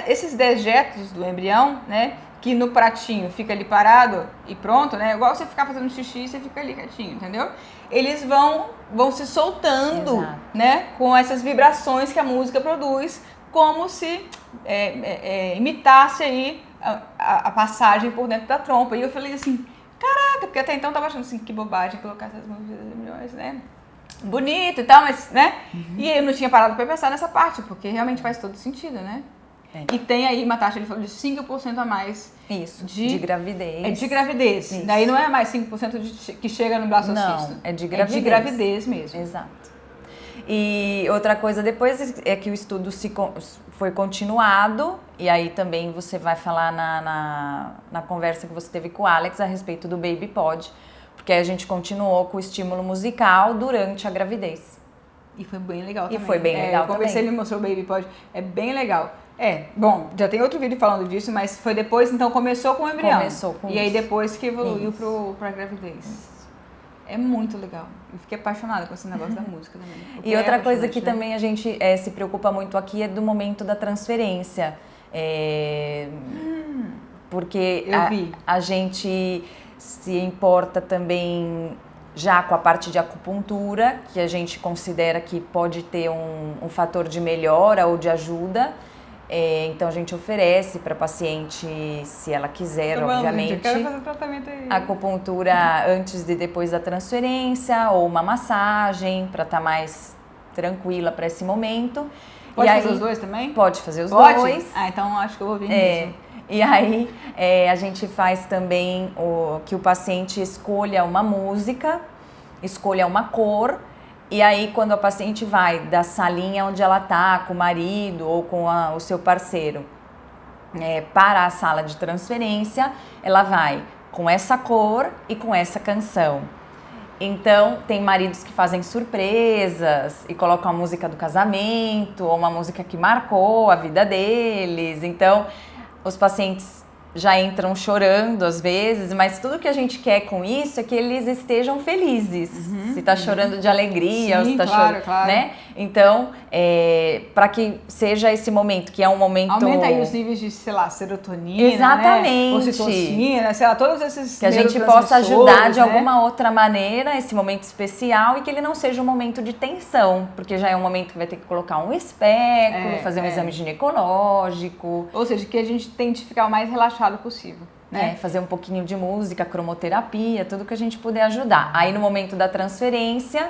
esses dejetos do embrião, né? Que no pratinho fica ali parado e pronto, né? Igual você ficar fazendo xixi, você fica ali quietinho, entendeu? Eles vão se soltando, exato, né? Com essas vibrações que a música produz, como se imitasse aí a passagem por dentro da trompa. E eu falei assim, caraca, porque até então eu tava achando assim, que bobagem colocar essas músicas, né? Bonito e tal, mas, né? E eu não tinha parado pra pensar nessa parte, porque realmente faz todo sentido, né? E tem aí uma taxa, ele falou, de 5% a mais. Isso, de gravidez. De gravidez. Isso. Daí não é mais 5% que chega no blastocisto. Não, é de gravidez. É de gravidez mesmo. Exato. E outra coisa depois é que o estudo foi continuado, e aí também você vai falar na conversa que você teve com o Alex a respeito do Baby Pod, porque a gente continuou com o estímulo musical durante a gravidez. E foi bem legal também. E foi bem legal também. Eu conversei, ele me mostrou o Baby Pod, é bem legal. Bom, já tem outro vídeo falando disso, mas foi depois, então começou com o embrião. Começou com isso. E aí depois que evoluiu pra gravidez. Isso. É muito legal. Eu fiquei apaixonada com esse negócio da música também. E outra coisa que também a gente se preocupa muito aqui é do momento da transferência. Porque a gente se importa também já com a parte de acupuntura, que a gente considera que pode ter um fator de melhora ou de ajuda. Então a gente oferece para a paciente, se ela quiser, obviamente, gente, eu quero fazer tratamento aí. Acupuntura antes e depois da transferência, ou uma massagem para estar mais tranquila para esse momento. Pode fazer os dois também? Pode fazer os dois. Então acho que eu vou vir mesmo. E aí a gente faz também que o paciente escolha uma música, escolha uma cor. E aí, quando a paciente vai da salinha onde ela está, com o marido ou com o seu parceiro, para a sala de transferência, ela vai com essa cor e com essa canção. Então, tem maridos que fazem surpresas e colocam a música do casamento ou uma música que marcou a vida deles. Então, os pacientes já entram chorando às vezes, mas tudo que a gente quer com isso é que eles estejam felizes. Se tá chorando de alegria, ou se tá claro, chorando, claro. né? Então, para que seja esse momento, que é um momento... Aumenta aí os níveis de, sei lá, serotonina, Exatamente. né? Ocitocina, sei lá, todos esses que a gente possa ajudar de neurotransmissores, né? alguma outra maneira esse momento especial e que ele não seja um momento de tensão, porque já é um momento que vai ter que colocar um espéculo, fazer um exame ginecológico. Ou seja, que a gente tente ficar o mais relaxado possível, né? Fazer um pouquinho de música, cromoterapia, tudo que a gente puder ajudar. Aí no momento da transferência,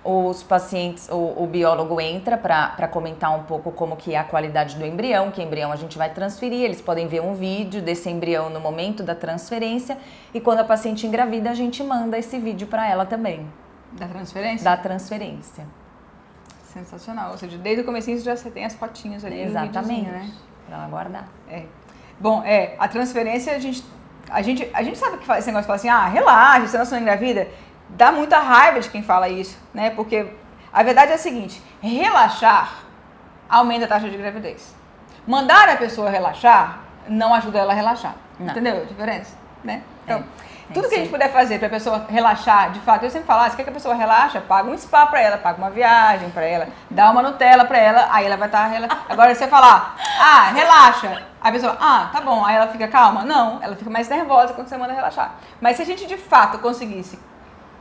os pacientes, o biólogo entra para comentar um pouco como que é a qualidade do embrião, que embrião a gente vai transferir, eles podem ver um vídeo desse embrião no momento da transferência e quando a paciente engravida a gente manda esse vídeo para ela também. Da transferência? Da transferência. Sensacional, ou seja, desde o comecinho já você tem as fotinhas ali. Exatamente, né? Para ela guardar. Bom, a transferência, a gente sabe que esse negócio de falar assim, relaxa, você não engravida. Dá muita raiva de quem fala isso, né? Porque a verdade é a seguinte, relaxar aumenta a taxa de gravidez. Mandar a pessoa relaxar não ajuda ela a relaxar. Não. Entendeu a diferença? Né? Então, tudo que a gente puder fazer para a pessoa relaxar, de fato, eu sempre falo, se quer que a pessoa relaxa, paga um spa para ela, paga uma viagem para ela, dá uma Nutella para ela, aí ela vai estar relaxada. Agora, você falar, relaxa, a pessoa, tá bom, aí ela fica calma. Não, ela fica mais nervosa quando você manda relaxar. Mas se a gente de fato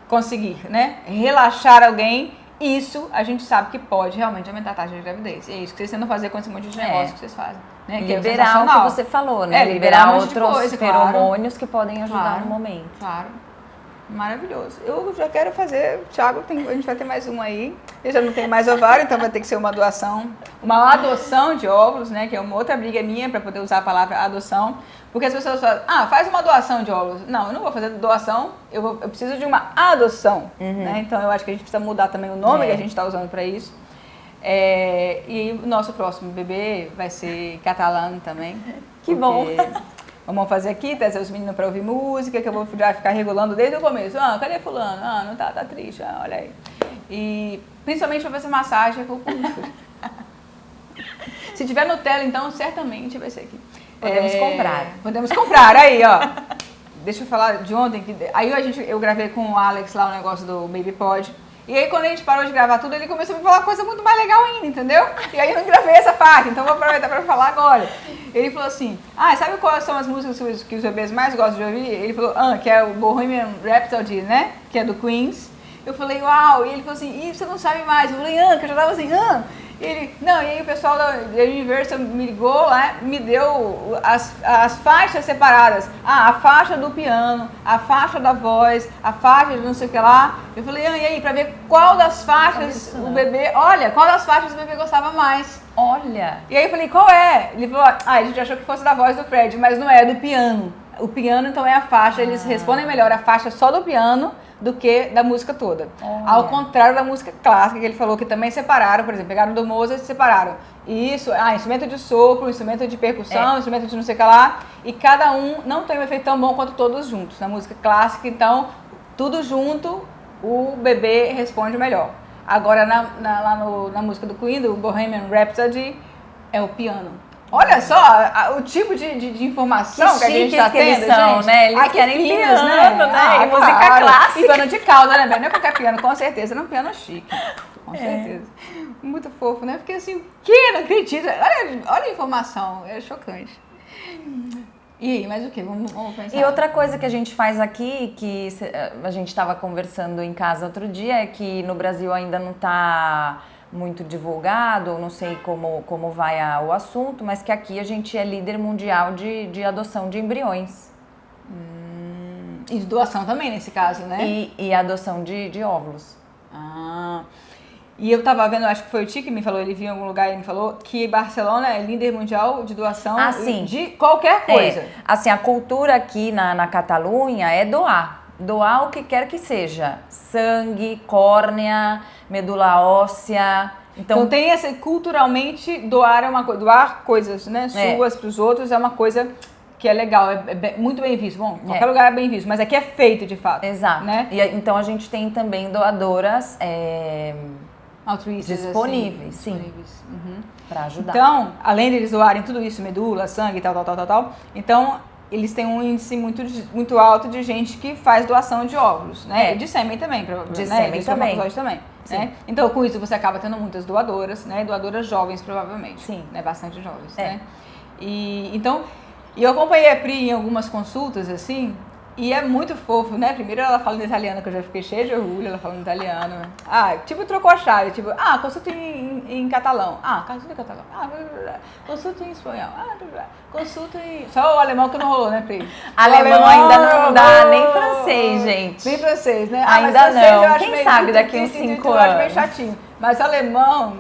conseguir, né, relaxar alguém, isso a gente sabe que pode realmente aumentar a taxa de gravidez. E é isso que vocês tentam fazer com esse monte de negócio que vocês fazem. Né? Liberar o que você falou, né? Liberar outros feromônios que podem ajudar no momento. Claro. Maravilhoso. Eu já quero fazer, Thiago, a gente vai ter mais um aí. Eu já não tenho mais ovário, então vai ter que ser uma doação. Uma adoção de óvulos, né? Que é uma outra briga minha para poder usar a palavra adoção. Porque as pessoas falam, faz uma doação de óvulos. Não, eu não vou fazer doação, eu preciso de uma adoção. Né? Então eu acho que a gente precisa mudar também o nome que a gente está usando para isso. E o nosso próximo bebê vai ser catalão também. Que bom! Vamos fazer aqui, trazer os meninos para ouvir música, que eu vou já ficar regulando desde o começo. Cadê fulano? Não tá triste, olha aí. E principalmente para fazer massagem com o Se tiver Nutella, então, certamente vai ser aqui. Podemos comprar. Podemos comprar, aí, ó. Deixa eu falar de ontem, aí eu gravei com o Alex lá o negócio do Baby Pod. E aí, quando a gente parou de gravar tudo, ele começou a me falar coisa muito mais legal ainda, entendeu? E aí eu não gravei essa parte, então vou aproveitar para falar agora. Ele falou assim, sabe quais são as músicas que os bebês mais gostam de ouvir? Ele falou, que é o Bohemian Rhapsody, né? Que é do Queens. Eu falei, uau! E ele falou assim, você não sabe mais. Eu falei, que eu já tava assim, E ele, não, e aí o pessoal da Universal me ligou lá, me deu as faixas separadas. A faixa do piano, a faixa da voz, a faixa de não sei o que lá. Eu falei, e aí, pra ver qual das faixas o bebê, qual das faixas o bebê gostava mais. Olha! E aí eu falei, qual é? Ele falou, a gente achou que fosse da voz do Fred, mas não é, do piano. O piano, então, é a faixa, eles respondem melhor a faixa só do piano do que da música toda. Olha. Ao contrário da música clássica, que ele falou que também separaram, por exemplo, pegaram do Mozart e separaram. Isso, instrumento de sopro, instrumento de percussão, instrumento de não sei o que lá, e cada um não tem um efeito tão bom quanto todos juntos. Na música clássica, então, tudo junto, o bebê responde melhor. Agora, na música do Queen, do Bohemian Rhapsody, é o piano. Olha só o tipo de informação que a gente está tendo, gente. Né? Eles querem piano, né? E música clássica. E piano de cauda, né, Bem? Não é qualquer piano, com certeza. Não é um piano chique. Com certeza. Muito fofo, né? Porque assim, não acredito. Olha a informação, é chocante. E aí, mais o quê? Vamos pensar. E outra coisa que a gente faz aqui, que a gente estava conversando em casa outro dia, é que no Brasil ainda não está muito divulgado, não sei como vai o assunto, mas que aqui a gente é líder mundial de adoção de embriões. E de doação também, nesse caso, né? E adoção de óvulos. E eu tava vendo, acho que foi o Ti que me falou, ele viu em algum lugar e me falou que Barcelona é líder mundial de doação de qualquer coisa. Assim, a cultura aqui na Catalunha é doar. Doar o que quer que seja. Sangue, córnea, medula óssea. Então tem essa, culturalmente, doar é uma coisa, doar coisas, né, suas para os outros é uma coisa que é legal, é muito bem visto. Bom, qualquer lugar é bem visto, mas aqui é feito de fato. Exato. Né? E, então a gente tem também doadoras altruístas disponíveis, assim, sim, para ajudar. Então, além deles doarem tudo isso, medula, sangue, tal, então eles têm um índice muito alto de gente que faz doação de óvulos, né? De sêmen também, De né? sêmen de espermatozoide também. né? Então, com isso, você acaba tendo muitas doadoras, né? Doadoras jovens, provavelmente. Sim. Né? Bastante jovens, né? E eu acompanhei a Pri em algumas consultas, assim, e é muito fofo, né? Primeiro ela falando italiano, que eu já fiquei cheia de orgulho, ela falando italiano. Tipo, trocou a chave, tipo, consulta em catalão. Consulta em catalão. Consulta em espanhol. Consulta em... Só o alemão que não rolou, né, Pri? Alemão ainda não dá, nem francês, gente. Nem francês, né? Ainda mas francês, não. Quem sabe daqui uns 5 eu acho meio anos. chatinho. Mas alemão...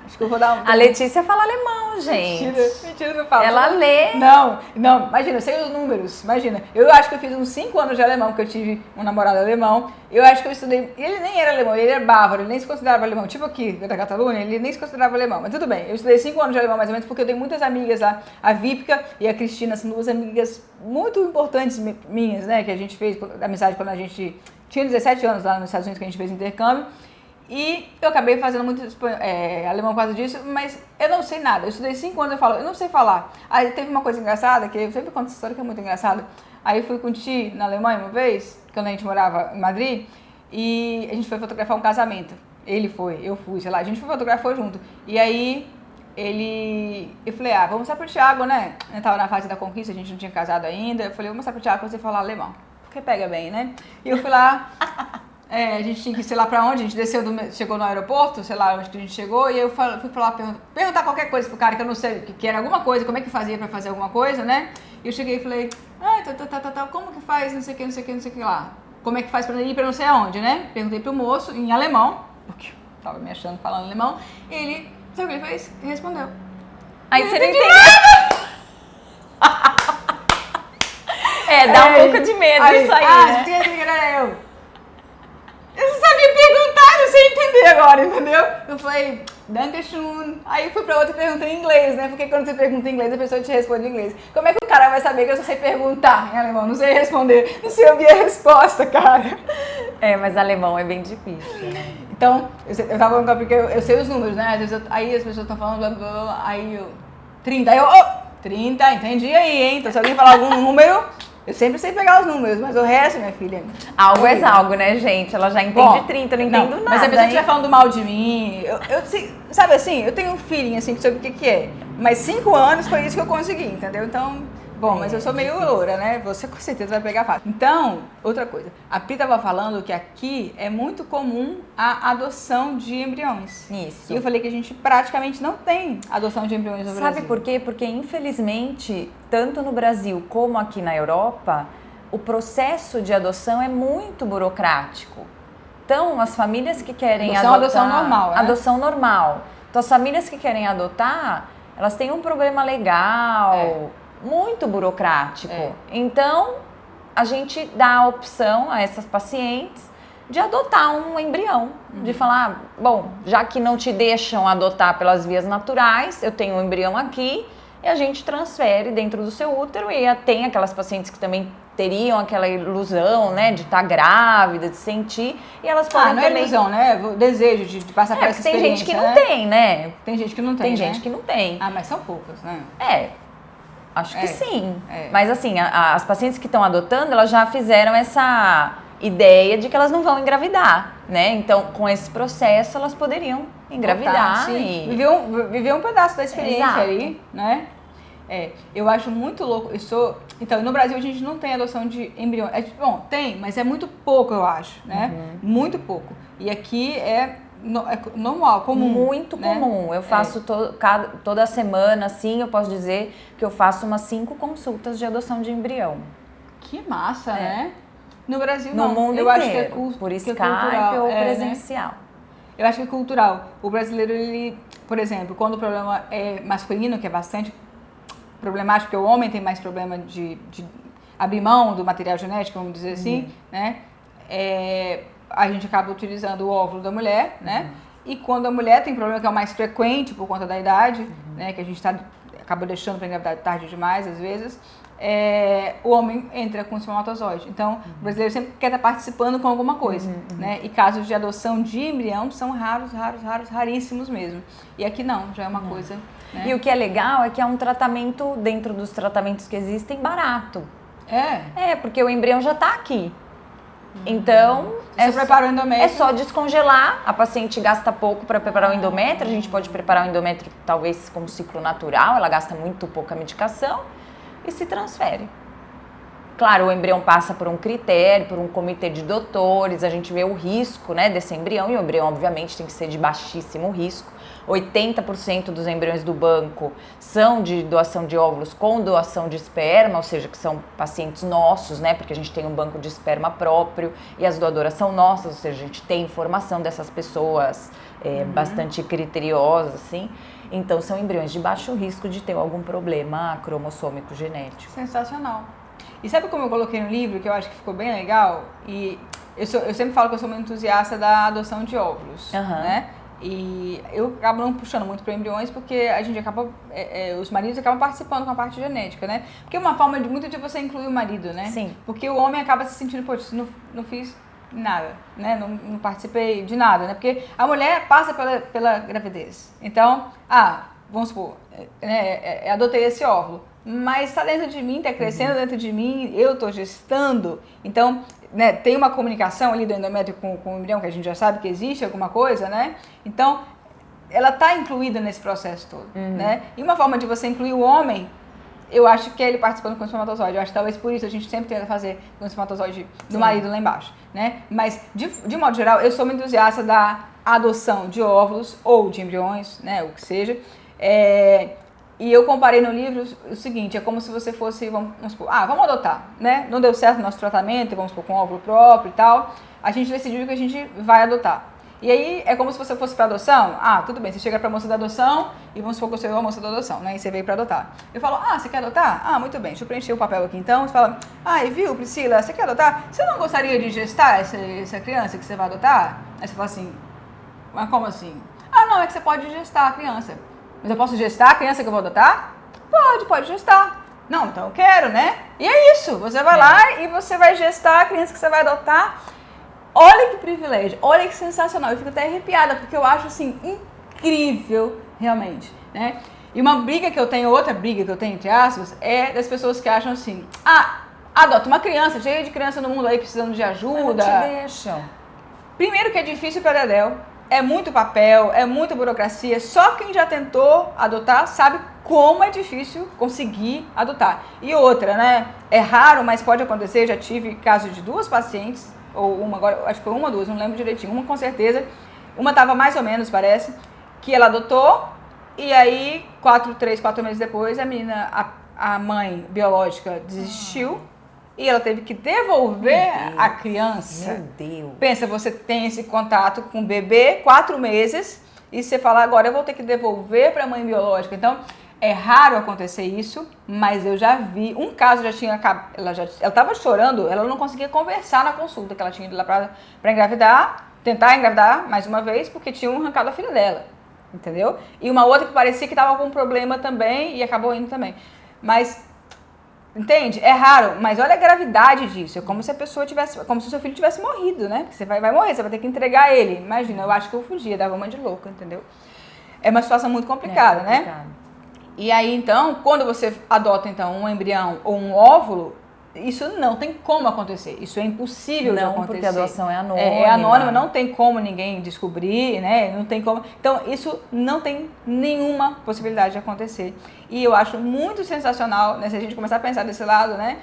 Acho que eu vou dar um... A Letícia fala alemão, gente. Mentira, não fala. Ela lê. Não, imagina, eu sei os números, imagina. Eu acho que eu fiz uns 5 anos de alemão, porque eu tive um namorado alemão. Eu acho que eu estudei, ele nem era alemão, ele era bávaro, ele nem se considerava alemão. Tipo aqui, da Catalunha, ele nem se considerava alemão. Mas tudo bem, eu estudei 5 anos de alemão mais ou menos, porque eu tenho muitas amigas lá. A Vipka e a Cristina são 2 amigas muito importantes minhas, né? Que a gente fez amizade quando a gente tinha 17 anos lá nos Estados Unidos, que a gente fez intercâmbio. E eu acabei fazendo muito alemão por causa disso, mas eu não sei nada. Eu estudei 5 anos, eu não sei falar. Aí teve uma coisa engraçada, que eu sempre conto essa história que é muito engraçada. Aí eu fui com o Titi na Alemanha uma vez, quando a gente morava em Madrid, e a gente foi fotografar um casamento. Ele foi, eu fui, sei lá, a gente foi fotografar junto. E aí eu falei, vamos mostrar pro Thiago, né? Eu tava na fase da conquista, a gente não tinha casado ainda. Eu falei, vou mostrar pro Thiago você falar alemão, porque pega bem, né? E eu fui lá... a gente tinha que ir, sei lá pra onde, a gente chegou no aeroporto, sei lá onde que a gente chegou, e eu fui pra lá perguntar qualquer coisa pro cara que eu não sei, que era alguma coisa, como é que fazia pra fazer alguma coisa, né? E eu cheguei e falei, como que faz, não sei o que lá. Como é que faz pra ir pra não sei aonde, né? Perguntei pro moço, em alemão, porque eu tava me achando falando alemão, e ele, sabe o que ele fez? Ele respondeu. Aí você não entendeu. Dá um pouco de medo isso aí, né? Eu não sabia perguntar, não sei entender agora, entendeu? Eu falei, Dankeschön. Aí fui pra outra e perguntei em inglês, né? Porque quando você pergunta em inglês, a pessoa te responde em inglês. Como é que o cara vai saber que eu só sei perguntar em alemão? Não sei responder, não sei ouvir a resposta, cara. Mas alemão é bem difícil, né? Então, eu tava falando porque eu sei os números, né? Às vezes aí as pessoas estão falando, blá, blá, blá, aí eu... 30, aí eu... 30, entendi aí, hein? Então se alguém falar algum número... Eu sempre sei pegar os números, mas o resto, minha filha... Algo é algo, né, gente? Ela já entende 30, eu não entendo nada. Mas se a pessoa estiver falando mal de mim... sabe assim, eu tenho um feeling assim, sobre o que é. Mas 5 anos foi isso que eu consegui, entendeu? Então... Bom, mas eu sou meio loura, né? Você com certeza vai pegar fácil. Então, outra coisa. A Pri estava falando que aqui é muito comum a adoção de embriões. Isso. E eu falei que a gente praticamente não tem adoção de embriões no Brasil. Sabe por quê? Porque, infelizmente, tanto no Brasil como aqui na Europa, o processo de adoção é muito burocrático. Então, as famílias que querem adotar... Adoção normal, né? Adoção normal. Então, as famílias que querem adotar, elas têm um problema legal... muito burocrático. Então, a gente dá a opção a essas pacientes de adotar um embrião. De falar, bom, já que não te deixam adotar pelas vias naturais, eu tenho um embrião aqui e a gente transfere dentro do seu útero. E tem aquelas pacientes que também teriam aquela ilusão, né, de estar grávida, de sentir, e elas podem não também... é ilusão, né? O desejo de passar por essa experiência, tem gente que não tem, né? Tem gente que não tem, Tem gente que não tem. mas são poucas, né? Acho que sim. Mas assim, as pacientes que estão adotando, elas já fizeram essa ideia de que elas não vão engravidar, né? Então, com esse processo, elas poderiam engravidar e... Viver um pedaço da experiência. Exato. Ali, né? Eu acho muito louco. Então, no Brasil, a gente não tem adoção de embrião. Bom, tem, mas é muito pouco, eu acho, né? Muito pouco. E aqui é normal, comum. Muito comum. Eu faço toda semana, assim, eu posso dizer que eu faço umas 5 consultas de adoção de embrião. Que massa, né? No Brasil, no não. mundo eu inteiro, acho que é por Skype cultural, ou presencial. Né? Eu acho que é cultural. O brasileiro, ele, por exemplo, quando o problema é masculino, que é bastante problemático, porque o homem tem mais problema de abrir mão do material genético, vamos dizer assim, né? A gente acaba utilizando o óvulo da mulher, né? E quando a mulher tem problema que é o mais frequente por conta da idade, né? Que a gente acaba deixando para engravidar tarde demais, às vezes, o homem entra com o espermatozoide. Então, o brasileiro sempre quer estar participando com alguma coisa, né? E casos de adoção de embrião são raríssimos mesmo. E aqui não, já é uma coisa... Né? E o que é legal é que é um tratamento, dentro dos tratamentos que existem, barato. Porque o embrião já está aqui. Então, prepara o endométrio. É só descongelar. A paciente gasta pouco para preparar o endométrio. A gente pode preparar o endométrio talvez como ciclo natural. Ela gasta muito pouca medicação e se transfere. Claro, o embrião passa por um critério, por um comitê de doutores. A gente vê o risco, né, desse embrião. E o embrião, obviamente, tem que ser de baixíssimo risco. 80% dos embriões do banco são de doação de óvulos com doação de esperma, ou seja, que são pacientes nossos, né? Porque a gente tem um banco de esperma próprio e as doadoras são nossas, ou seja, a gente tem informação dessas pessoas bastante criteriosas, assim. Então, são embriões de baixo risco de ter algum problema cromossômico genético. Sensacional. E sabe como eu coloquei no livro, que eu acho que ficou bem legal? E eu sempre falo que eu sou uma entusiasta da adoção de óvulos, né? E eu acabo não puxando muito para embriões porque a gente acaba, os maridos acabam participando com a parte genética, né? Porque é uma forma muito de você incluir o marido, né? Sim. Porque o homem acaba se sentindo, poxa, não fiz nada, né? Não participei de nada, né? Porque a mulher passa pela gravidez. Então, vamos supor, adotei esse óvulo, mas está dentro de mim, está crescendo dentro de mim, eu estou gestando, então... Né, tem uma comunicação ali do endométrio com o embrião, que a gente já sabe que existe alguma coisa, né? Então, ela está incluída nesse processo todo, né? E uma forma de você incluir o homem, eu acho que é ele participando com o espermatozoide. Eu acho que talvez por isso a gente sempre tenta fazer com o espermatozoide do marido lá embaixo, né? Mas, de modo geral, eu sou uma entusiasta da adoção de óvulos ou de embriões, né? O que seja. E eu comparei no livro o seguinte, é como se você fosse, vamos supor, vamos adotar, né? Não deu certo o nosso tratamento, vamos supor, com óvulo próprio e tal, a gente decidiu que a gente vai adotar. E aí é como se você fosse para adoção, tudo bem, você chega para a moça da adoção e vamos supor que você é a moça da adoção, né? E você veio para adotar. Eu falo, você quer adotar? Muito bem, deixa eu preencher o papel aqui então. Você fala, viu, Priscila, você quer adotar? Você não gostaria de gestar essa criança que você vai adotar? Aí você fala assim, mas como assim? Não, é que você pode gestar a criança. Mas eu posso gestar a criança que eu vou adotar? Pode gestar. Não, então eu quero, né? E é isso, você vai lá e você vai gestar a criança que você vai adotar. Olha que privilégio, olha que sensacional. Eu fico até arrepiada, porque eu acho, assim, incrível, realmente, né? E uma briga que eu tenho, outra briga que eu tenho, entre aspas, é das pessoas que acham assim, adota uma criança, cheia de criança no mundo aí precisando de ajuda. Não te deixam. Primeiro que é difícil para Dedéu. É muito papel, é muita burocracia. Só quem já tentou adotar sabe como é difícil conseguir adotar. E outra, né? É raro, mas pode acontecer. Já tive caso de 2 pacientes, ou uma agora, acho que foi 1 ou 2, não lembro direitinho. Uma com certeza. Uma estava mais ou menos, parece, que ela adotou. E aí, 3, 4 meses depois, a menina, a mãe biológica desistiu. E ela teve que devolver a criança. Meu Deus. Pensa, você tem esse contato com o bebê, 4 meses, e você fala, agora eu vou ter que devolver para a mãe biológica. Então, é raro acontecer isso, mas eu já vi. Um caso já tinha acabado, ela estava chorando, ela não conseguia conversar na consulta, que ela tinha ido lá para engravidar, tentar engravidar mais uma vez, porque tinham arrancado a filha dela, entendeu? E uma outra que parecia que estava com um problema também, e acabou indo também. Mas... Entende? É raro, mas olha a gravidade disso. É como se a pessoa tivesse, como se o seu filho tivesse morrido, né? Porque você vai morrer, você vai ter que entregar ele. Imagina, eu acho que eu fugia, dava uma de louca, entendeu? É uma situação muito complicada, né? E aí, então, quando você adota, então, um embrião ou um óvulo, isso não tem como acontecer. Isso é impossível de acontecer. Não, porque a doação é anônima. É anônima, não tem como ninguém descobrir, né? Não tem como... Então, isso não tem nenhuma possibilidade de acontecer. E eu acho muito sensacional, né? Se a gente começar a pensar desse lado, né?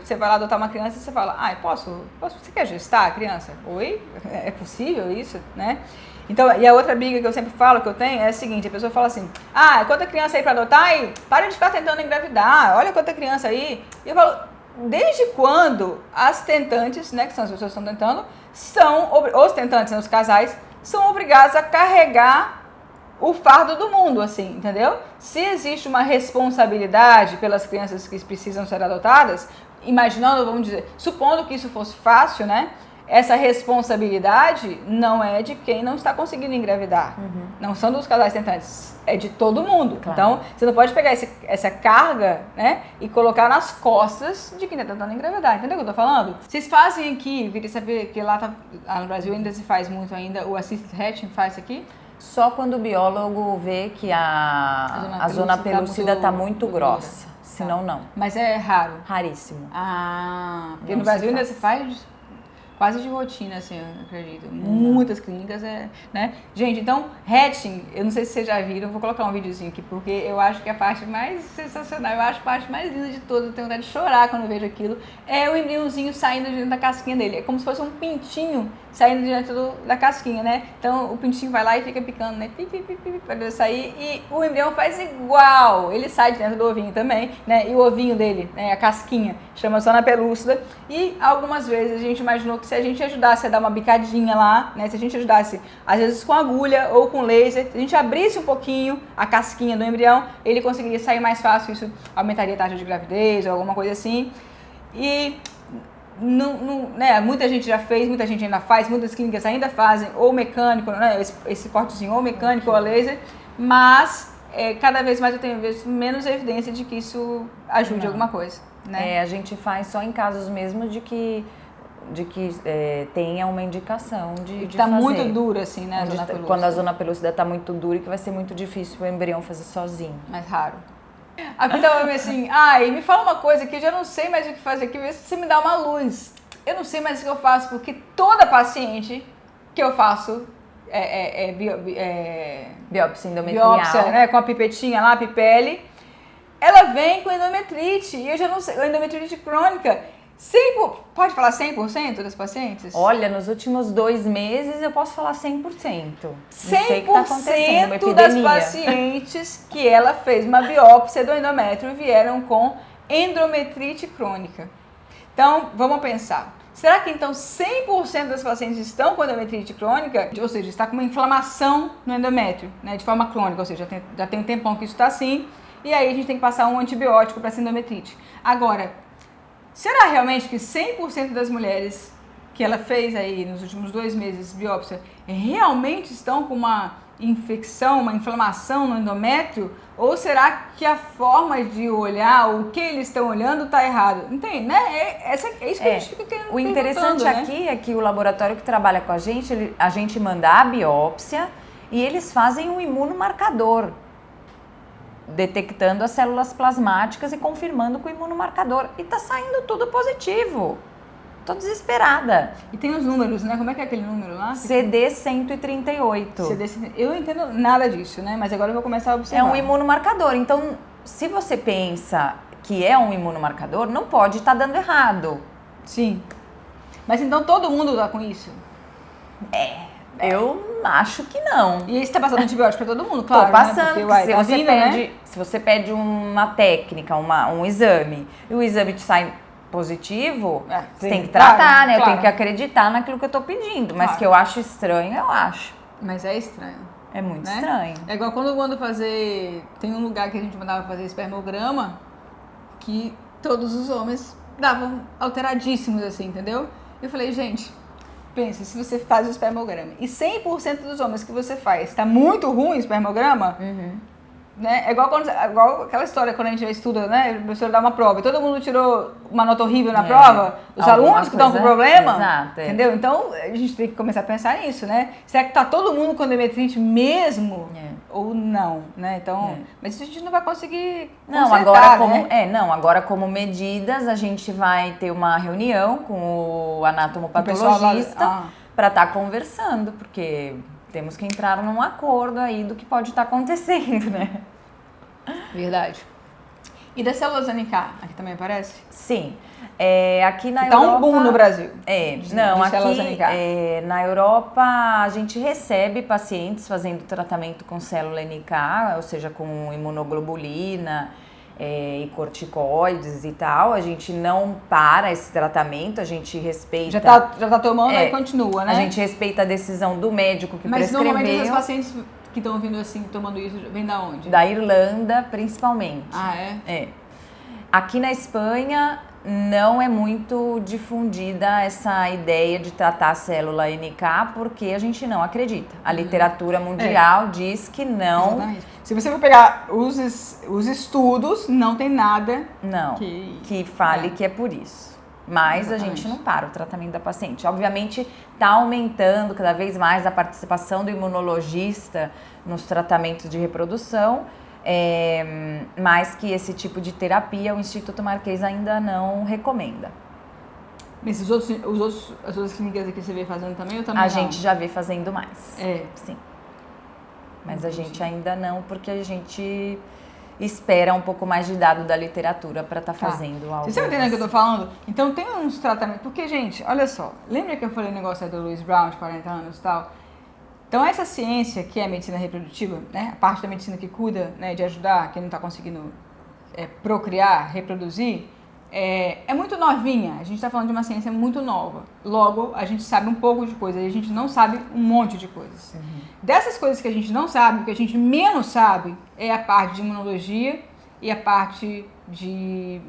Você vai lá adotar uma criança e você fala, posso? Você quer gestar a criança? Oi? É possível isso, né? Então, e a outra briga que eu sempre falo, que eu tenho, é a seguinte, a pessoa fala assim, quanta criança aí pra adotar? E para de ficar tentando engravidar, olha quanta criança aí. E eu falo, desde quando as tentantes, né, que são as pessoas que estão tentando, os tentantes, né, os casais, são obrigados a carregar o fardo do mundo, assim, entendeu? Se existe uma responsabilidade pelas crianças que precisam ser adotadas, imaginando, vamos dizer, supondo que isso fosse fácil, né? essa responsabilidade não é de quem não está conseguindo engravidar. Não são dos casais tentantes, é de todo mundo. Claro. Então, você não pode pegar essa carga, né, e colocar nas costas de quem está tentando engravidar. Entendeu o que eu tô falando? Vocês fazem aqui, eu queria saber que lá no Brasil ainda se faz muito ainda, o assisted hatching faz isso aqui? Só quando o biólogo vê que a zona pelúcida está muito grossa. Senão, não. Mas é raro. Raríssimo. Ah, porque Não no Brasil se ainda faz. se faz quase de rotina, assim, eu acredito. Muitas clínicas, né? Gente, então, hatching, eu não sei se vocês já viram, eu vou colocar um videozinho aqui, porque eu acho que a parte mais sensacional, eu acho a parte mais linda de todas, eu tenho vontade de chorar quando eu vejo aquilo, é o embriãozinho saindo de dentro da casquinha dele. É como se fosse um pintinho saindo de dentro da casquinha, né? Então, o pintinho vai lá e fica picando, né? Para sair, e o embrião faz igual. Ele sai de dentro do ovinho também, né? E o ovinho dele, né? A casquinha, chama zona pelúcida. E algumas vezes a gente imaginou que se a gente ajudasse a dar uma bicadinha lá, né? Se a gente ajudasse, às vezes com agulha ou com laser, se a gente abrisse um pouquinho a casquinha do embrião, ele conseguiria sair mais fácil. Isso aumentaria a taxa de gravidez ou alguma coisa assim. E né, muita gente já fez, muita gente ainda faz, muitas clínicas ainda fazem, ou mecânico, né, esse cortezinho, ou mecânico ou a laser, mas cada vez mais eu tenho visto menos evidência de que isso ajude alguma coisa, né? A gente faz só em casos mesmo de que tenha uma indicação de tá fazer. Muito duro assim, né, a zona pelúcida. Quando a zona pelúcida tá muito dura e que vai ser muito difícil o embrião fazer sozinho. Mais raro. Aqui tava assim, me fala uma coisa que eu já não sei mais o que fazer aqui, vê se você me dá uma luz. Eu não sei mais o que eu faço, porque toda paciente que eu faço Biópsia endometrial. Biópsia, né, com a pipetinha lá, a pipele, ela vem com endometrite, e eu já não sei, endometrite crônica. Pode falar 100% das pacientes? Olha, nos últimos 2 meses eu posso falar 100%. 100% das pacientes que ela fez uma biópsia do endométrio vieram com endometrite crônica. Então, vamos pensar. Será que então 100% das pacientes estão com endometrite crônica? Ou seja, está com uma inflamação no endométrio, né, de forma crônica, ou seja, já tem um tempão que isso está assim, e aí a gente tem que passar um antibiótico para essa endometrite. Agora, será realmente que 100% das mulheres que ela fez aí nos últimos 2 meses biópsia realmente estão com uma infecção, uma inflamação no endométrio? Ou será que a forma de olhar, o que eles estão olhando está errado? Entende, né? É isso que a gente fica querendo. O interessante aqui é que o laboratório que trabalha com a gente manda a biópsia e eles fazem um imunomarcador, detectando as células plasmáticas e confirmando com o imunomarcador. E tá saindo tudo positivo. Tô desesperada. E tem os números, né? Como é que é aquele número lá? CD138. Eu não entendo nada disso, né? Mas agora eu vou começar a observar. É um imunomarcador. Então, se você pensa que é um imunomarcador, não pode estar dando errado. Sim. Mas então todo mundo tá com isso? Eu acho que não. E aí você tá passando antibiótico pra todo mundo, claro. Tô passando, né? Porque, se você pede uma técnica, um exame, e o exame te sai positivo, você tem que tratar, né? Claro. Eu tenho que acreditar naquilo que eu tô pedindo. Mas que eu acho estranho, eu acho. Mas é estranho. É muito estranho. É igual quando eu mando fazer... Tem um lugar que a gente mandava fazer espermograma, que todos os homens davam alteradíssimos, assim, entendeu? Eu falei, gente, pensa, se você faz o espermograma e 100% dos homens que você faz tá muito ruim o espermograma, né? É igual aquela história quando a gente estuda, né? O professor dá uma prova e todo mundo tirou uma nota horrível na prova, os alunos que estão com problema, exato, entendeu? Então a gente tem que começar a pensar nisso, né? Será que tá todo mundo com endometrite mesmo? Ou não, né? Então, mas isso a gente não vai conseguir consertar, agora como medidas a gente vai ter uma reunião com o anatomopatologista para estar conversando, porque temos que entrar num acordo aí do que pode estar acontecendo, né? Verdade. E das células NK, aqui também aparece? Sim. Aqui na Europa... Tá um boom no Brasil. Aqui na Europa a gente recebe pacientes fazendo tratamento com célula NK, ou seja, com imunoglobulina e corticoides e tal. A gente não para esse tratamento, a gente respeita... Já tá tomando e continua, né? A gente respeita a decisão do médico que prescreveu. Mas normalmente os pacientes que estão vindo assim, tomando isso, vêm da onde? Da Irlanda, principalmente. Ah, é? Aqui na Espanha não é muito difundida essa ideia de tratar a célula NK porque a gente não acredita. A literatura mundial diz que não. Exatamente. Se você for pegar os estudos, não tem nada que fale que é por isso. Mas a gente não para o tratamento da paciente. Obviamente está aumentando cada vez mais a participação do imunologista nos tratamentos de reprodução. Mais que esse tipo de terapia o Instituto Marquês ainda não recomenda. Mas as outras clínicas aqui você vê fazendo também ou também A gente já vê fazendo mais. Sim. Mas a gente ainda não, porque a gente espera um pouco mais de dado da literatura para estar fazendo algo. Você está entendendo o que eu tô falando? Então tem uns tratamentos... Porque, gente, olha só. Lembra que eu falei o negócio do Louis Brown, de 40 anos e tal? Então, essa ciência que é a medicina reprodutiva, né, a parte da medicina que cuida, né, de ajudar quem não está conseguindo procriar, reproduzir, é muito novinha. A gente está falando de uma ciência muito nova. Logo, a gente sabe um pouco de coisas e a gente não sabe um monte de coisas. Dessas coisas que a gente não sabe, o que a gente menos sabe é a parte de imunologia e a parte de...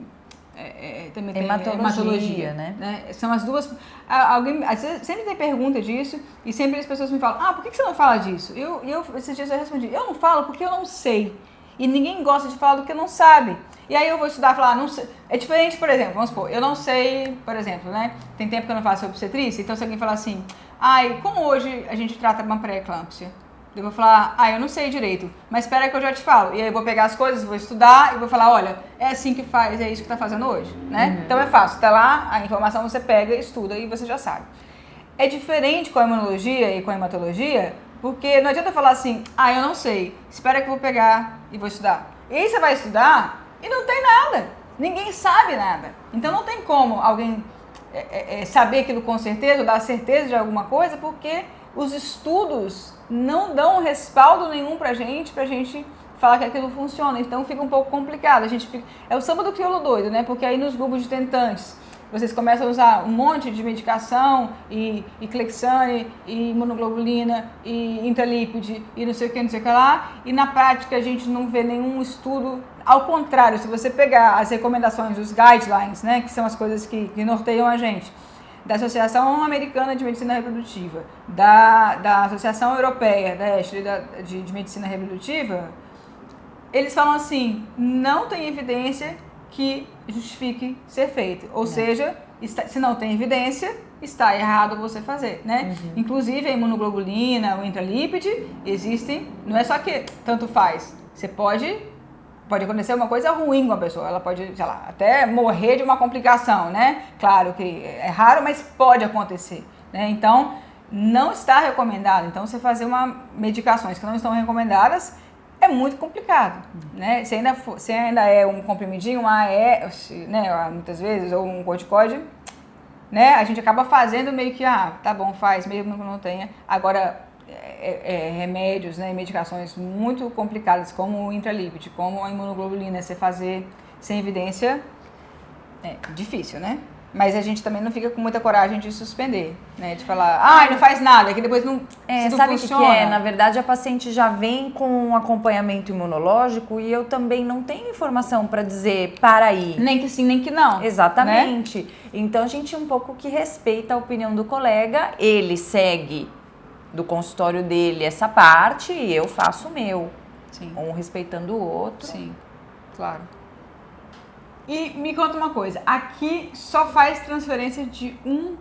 também tem hematologia, né? São as duas. Alguém sempre tem pergunta disso e sempre as pessoas me falam: por que você não fala disso? Eu esses dias eu respondi: eu não falo porque eu não sei. E ninguém gosta de falar do que não sabe. E aí eu vou estudar e falar: não sei. É diferente, por exemplo, vamos supor, eu não sei, por exemplo, né? Tem tempo que eu não faço obstetrícia, então se alguém falar assim: como hoje a gente trata uma pré-eclâmpsia? Eu vou falar, eu não sei direito, mas espera que eu já te falo. E aí eu vou pegar as coisas, vou estudar e vou falar, olha, é assim que faz, é isso que tá fazendo hoje, né? Então é fácil, tá lá, a informação você pega, estuda e você já sabe. É diferente com a imunologia e com a hematologia, porque não adianta falar assim, eu não sei, espera que eu vou pegar e vou estudar. E aí você vai estudar e não tem nada, ninguém sabe nada. Então não tem como alguém saber aquilo com certeza, ou dar certeza de alguma coisa, porque os estudos não dão respaldo nenhum pra gente falar que aquilo funciona. Então fica um pouco complicado. É o samba do crioulo doido, né? Porque aí nos grupos de tentantes, vocês começam a usar um monte de medicação, e Clexane, e imunoglobulina, e intralípide, e não sei o que lá, e na prática a gente não vê nenhum estudo. Ao contrário, se você pegar as recomendações, os guidelines, né? Que são as coisas que norteiam a gente, da Associação Americana de Medicina Reprodutiva, da Associação Europeia, da ASHRAE, de Medicina Reprodutiva, eles falam assim, não tem evidência que justifique ser feito. Ou seja, se não tem evidência, está errado você fazer, né? Inclusive a imunoglobulina, o intralípide, existem, não é só que tanto faz, você pode acontecer uma coisa ruim com a pessoa, ela pode, sei lá, até morrer de uma complicação, né? Claro que é raro, mas pode acontecer, né? Então, não está recomendado. Então, você fazer medicações que não estão recomendadas é muito complicado, né? Se ainda é um comprimidinho, né? Muitas vezes, ou um corticoide, né? A gente acaba fazendo meio que, tá bom, faz, mesmo que não tenha. Agora, remédios, né, medicações muito complicadas, como o intralípide, como a imunoglobulina, você fazer sem evidência é difícil, né? Mas a gente também não fica com muita coragem de suspender, né? De falar, não faz nada, que depois não, se não sabe funciona. O que é? Na verdade, a paciente já vem com um acompanhamento imunológico e eu também não tenho informação para dizer, para aí. Nem que sim, nem que não. Exatamente. Né? Então, a gente um pouco que respeita a opinião do colega, ele segue do consultório dele essa parte e eu faço o meu. Sim. Um respeitando o outro. Sim, claro. E me conta uma coisa, aqui só faz transferência de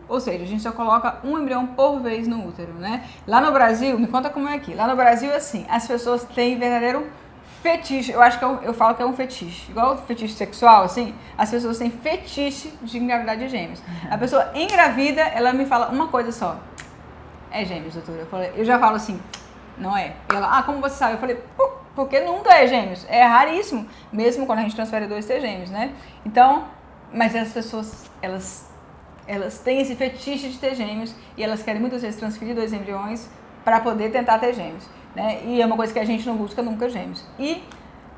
ou seja, a gente só coloca um embrião por vez no útero, né? Lá no Brasil, me conta como é aqui. Lá no Brasil, assim, as pessoas têm verdadeiro fetiche, eu acho que eu falo que é um fetiche, igual o fetiche sexual, assim, as pessoas têm fetiche de engravidar de gêmeos. A pessoa engravida, ela me fala uma coisa só. É gêmeos, doutora. Eu já falo assim, não é. E ela, como você sabe? Eu falei, porque nunca é gêmeos. É raríssimo, mesmo quando a gente transfere 2 ter gêmeos, né? Então, mas as pessoas, elas têm esse fetiche de ter gêmeos e elas querem muitas vezes transferir 2 embriões para poder tentar ter gêmeos, né? E é uma coisa que a gente não busca nunca gêmeos. E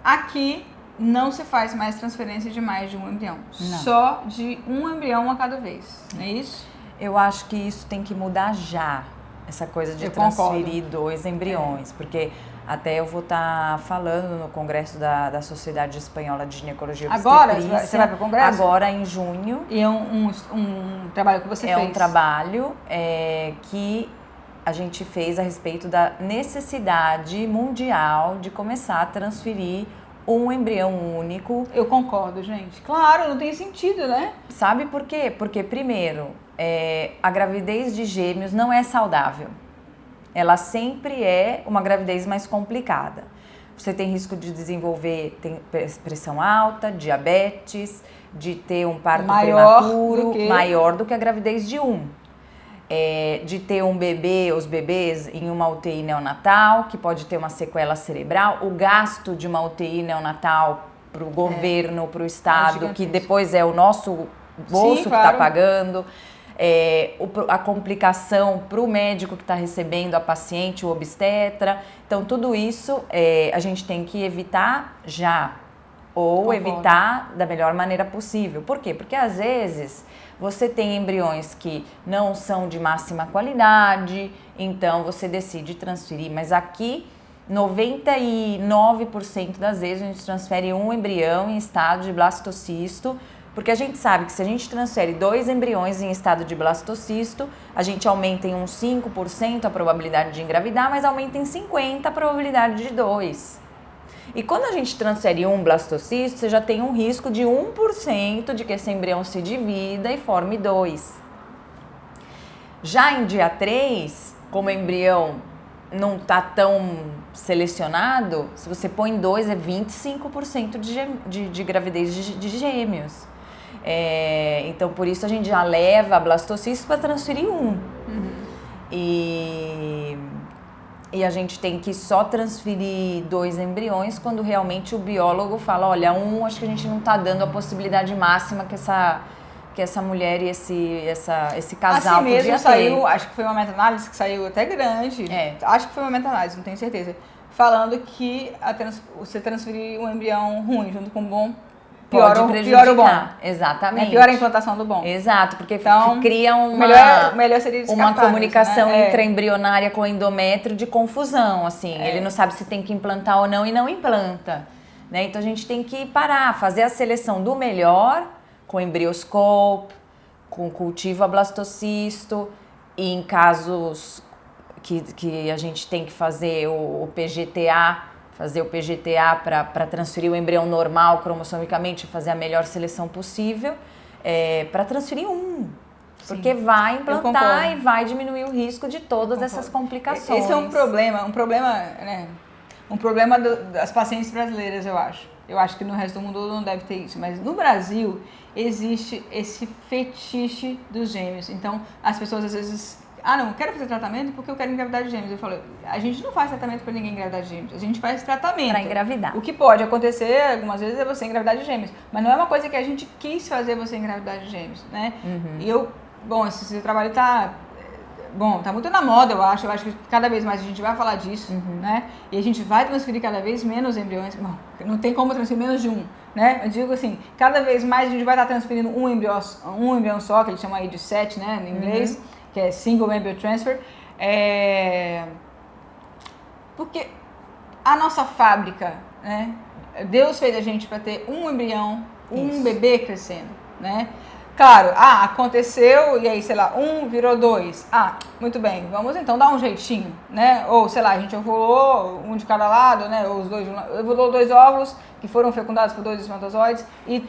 aqui não se faz mais transferência de mais de um embrião. Não. Só de um embrião a cada vez, não é isso? Eu acho que isso tem que mudar já. essa coisa de Eu transferir concordo. 2 embriões, porque até eu vou estar falando no congresso da Sociedade Espanhola de Ginecologia e Agora? Obstetrícia. Você vai para o congresso? Agora, em junho. E é um trabalho que você fez? É um trabalho que a gente fez a respeito da necessidade mundial de começar a transferir um embrião único. Eu concordo, gente. Claro, não tem sentido, né? Sabe por quê? Porque, primeiro, a gravidez de gêmeos não é saudável. Ela sempre é uma gravidez mais complicada. Você tem risco de desenvolver pressão alta, diabetes, de ter um parto prematuro maior do que a gravidez de de ter um bebê, os bebês em uma UTI neonatal, que pode ter uma sequela cerebral, o gasto de uma UTI neonatal para o governo, para o Estado, que depois é o nosso bolso que está pagando, a complicação para o médico que está recebendo a paciente, o obstetra. Então, tudo isso a gente tem que evitar já, ou evitar da melhor maneira possível. Por quê? Porque às vezes você tem embriões que não são de máxima qualidade, então você decide transferir. Mas aqui, 99% das vezes a gente transfere um embrião em estado de blastocisto, porque a gente sabe que se a gente transfere 2 embriões em estado de blastocisto, a gente aumenta em uns 5% a probabilidade de engravidar, mas aumenta em 50% a probabilidade de 2. E quando a gente transfere um blastocisto, você já tem um risco de 1% de que esse embrião se divida e forme 2. Já em dia 3, como o embrião não está tão selecionado, se você põe 2 é 25% de gravidez de gêmeos. Então, por isso a gente já leva a blastocisto para transferir um. E a gente tem que só transferir 2 embriões quando realmente o biólogo fala, olha, acho que a gente não está dando a possibilidade máxima que essa mulher e esse casal assim mesmo podia saiu, ter. acho que foi uma meta-análise que saiu até grande, acho que foi uma meta-análise, não tenho certeza, falando que você transferir um embrião ruim junto com um bom Pode prejudicar. Pior o bom. Exatamente. Pior a implantação do bom. Exato, porque então, cria melhor seria uma comunicação isso, né? intraembrionária com o endométrio de confusão, assim. Ele não sabe se tem que implantar ou não e não implanta. Né? Então a gente tem que parar, fazer a seleção do melhor com embrioscope, com cultivo a blastocisto, e em casos que a gente tem que fazer o PGTA, para transferir o embrião normal cromossomicamente, fazer a melhor seleção possível, para transferir porque vai implantar e vai diminuir o risco de todas essas complicações. Esse é um problema, né? Um problema das pacientes brasileiras, eu acho. Eu acho que no resto do mundo não deve ter isso, mas no Brasil existe esse fetiche dos gêmeos. Então, as pessoas às vezes... não, quero fazer tratamento porque eu quero engravidar de gêmeos. Eu falo, a gente não faz tratamento para ninguém engravidar de gêmeos. A gente faz tratamento para engravidar. O que pode acontecer algumas vezes é você engravidar de gêmeos. Mas não é uma coisa que a gente quis fazer você engravidar de gêmeos, né? E esse trabalho tá muito na moda, eu acho. Eu acho que cada vez mais a gente vai falar disso, né? E a gente vai transferir cada vez menos embriões. Bom, não tem como transferir menos de um, né? Eu digo assim, cada vez mais a gente vai estar transferindo um embrião só, que eles chamam aí de SET, né? Em inglês. Que é Single Embryo Transfer, porque a nossa fábrica, né, Deus fez a gente para ter um embrião, um bebê crescendo, né? Claro, aconteceu e aí, sei lá, 1 virou 2. Muito bem, vamos então dar um jeitinho, né? Ou, sei lá, a gente ovulou um de cada lado, né? Ou os dois, ovulou 2 óvulos que foram fecundados por 2 espermatozoides e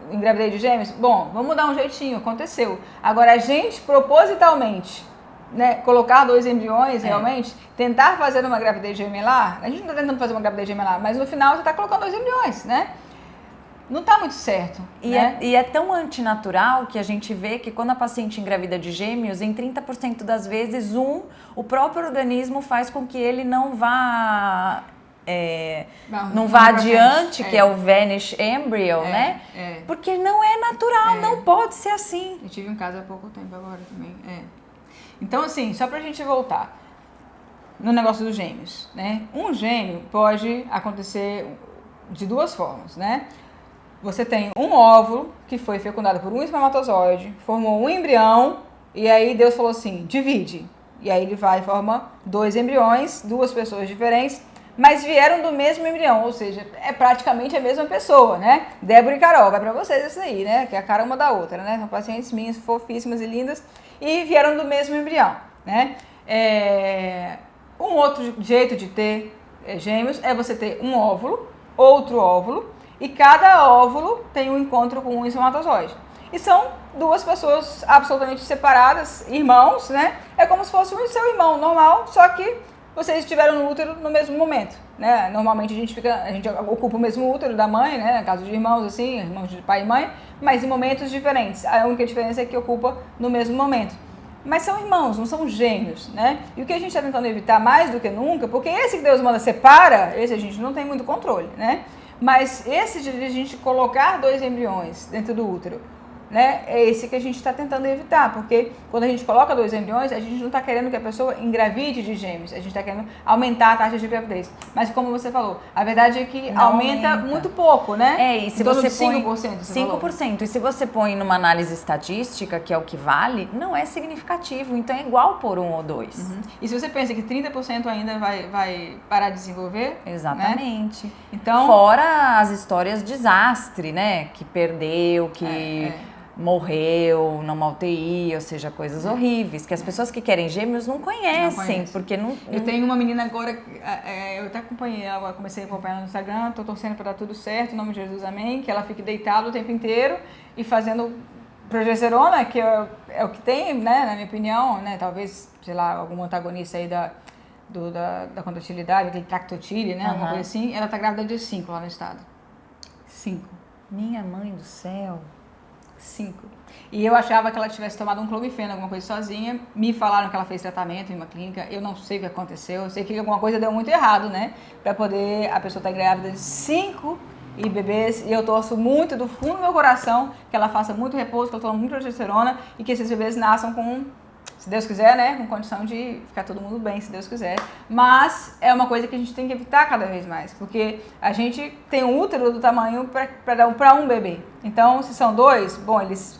engravidei de gêmeos? Bom, vamos dar um jeitinho, aconteceu. Agora, a gente propositalmente, né, colocar 2 embriões realmente, tentar fazer uma gravidez gemelar, a gente não está tentando fazer uma gravidez gemelar, mas no final você está colocando 2 embriões, né? Não está muito certo. E é tão antinatural que a gente vê que quando a paciente engravida de gêmeos, em 30% das vezes, o próprio organismo faz com que ele não vá... não vá adiante, que é o vanish embryo, né? Porque não é natural, não pode ser assim. Eu tive um caso há pouco tempo agora também. Então, assim, só pra gente voltar no negócio dos gêmeos, né? Um gêmeo pode acontecer de 2 formas, né? Você tem um óvulo que foi fecundado por um espermatozoide, formou um embrião, e aí Deus falou assim, divide. E aí ele vai e forma 2 embriões, 2 pessoas diferentes, mas vieram do mesmo embrião, ou seja, é praticamente a mesma pessoa, né? Débora e Carol, vai pra vocês isso aí, né? Que é a cara uma da outra, né? São pacientes minhas, fofíssimas e lindas, e vieram do mesmo embrião, né? Um outro jeito de ter gêmeos é você ter um óvulo, outro óvulo, e cada óvulo tem um encontro com um espermatozoide. E são 2 pessoas absolutamente separadas, irmãos, né? É como se fosse o seu irmão normal, só que vocês estiveram no útero no mesmo momento, né? Normalmente a gente ocupa o mesmo útero da mãe, né? No caso de irmãos assim, irmãos de pai e mãe, mas em momentos diferentes. A única diferença é que ocupa no mesmo momento. Mas são irmãos, não são gêmeos, né? E o que a gente está tentando evitar mais do que nunca, porque esse que Deus manda separa, esse a gente não tem muito controle, né? Mas esse de a gente colocar 2 embriões dentro do útero, né, é esse que a gente está tentando evitar, porque quando a gente coloca 2 embriões, a gente não está querendo que a pessoa engravide de gêmeos, a gente está querendo aumentar a taxa de gravidez. Mas como você falou, a verdade é que aumenta muito pouco, né? E se você põe 5%, 5%, e se você põe numa análise estatística, que é o que vale, não é significativo, então é igual por 1 ou 2. Uhum. E se você pensa que 30% ainda vai parar de desenvolver, exatamente. Né? Então, fora as histórias desastre, né? Que perdeu, que morreu numa UTI, ou seja, coisas horríveis, que as pessoas que querem gêmeos não conhecem, porque não... Eu tenho uma menina agora, eu até acompanhei ela, agora comecei a acompanhar ela no Instagram, tô torcendo para dar tudo certo, em nome de Jesus, amém, que ela fique deitada o tempo inteiro e fazendo progesterona, que é o que tem, né, na minha opinião, né, talvez, sei lá, algum antagonista aí da condutilidade, aquele tractotile, né, alguma coisa assim, ela tá grávida de 5 lá no estado. 5. Minha mãe do céu. 5. E eu achava que ela tivesse tomado um clomifeno, alguma coisa sozinha. Me falaram que ela fez tratamento em uma clínica. Eu não sei o que aconteceu. Eu sei que alguma coisa deu muito errado, né? Pra poder a pessoa estar grávida de 5 e bebês. E eu torço muito do fundo do meu coração que ela faça muito repouso, que ela tome muita progesterona e que esses bebês nasçam com, se Deus quiser, né? Com condição de ficar todo mundo bem, se Deus quiser. Mas é uma coisa que a gente tem que evitar cada vez mais, porque a gente tem um útero do tamanho para um bebê. Então, se são 2, bom, eles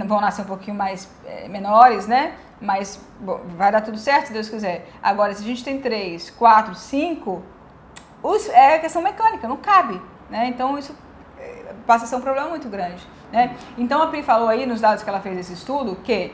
vão nascer um pouquinho mais menores, né? Mas bom, vai dar tudo certo, se Deus quiser. Agora, se a gente tem 3, 4, 5, é questão mecânica, não cabe, né? Então, isso passa a ser um problema muito grande, né? Então, a Pri falou aí, nos dados que ela fez esse estudo, que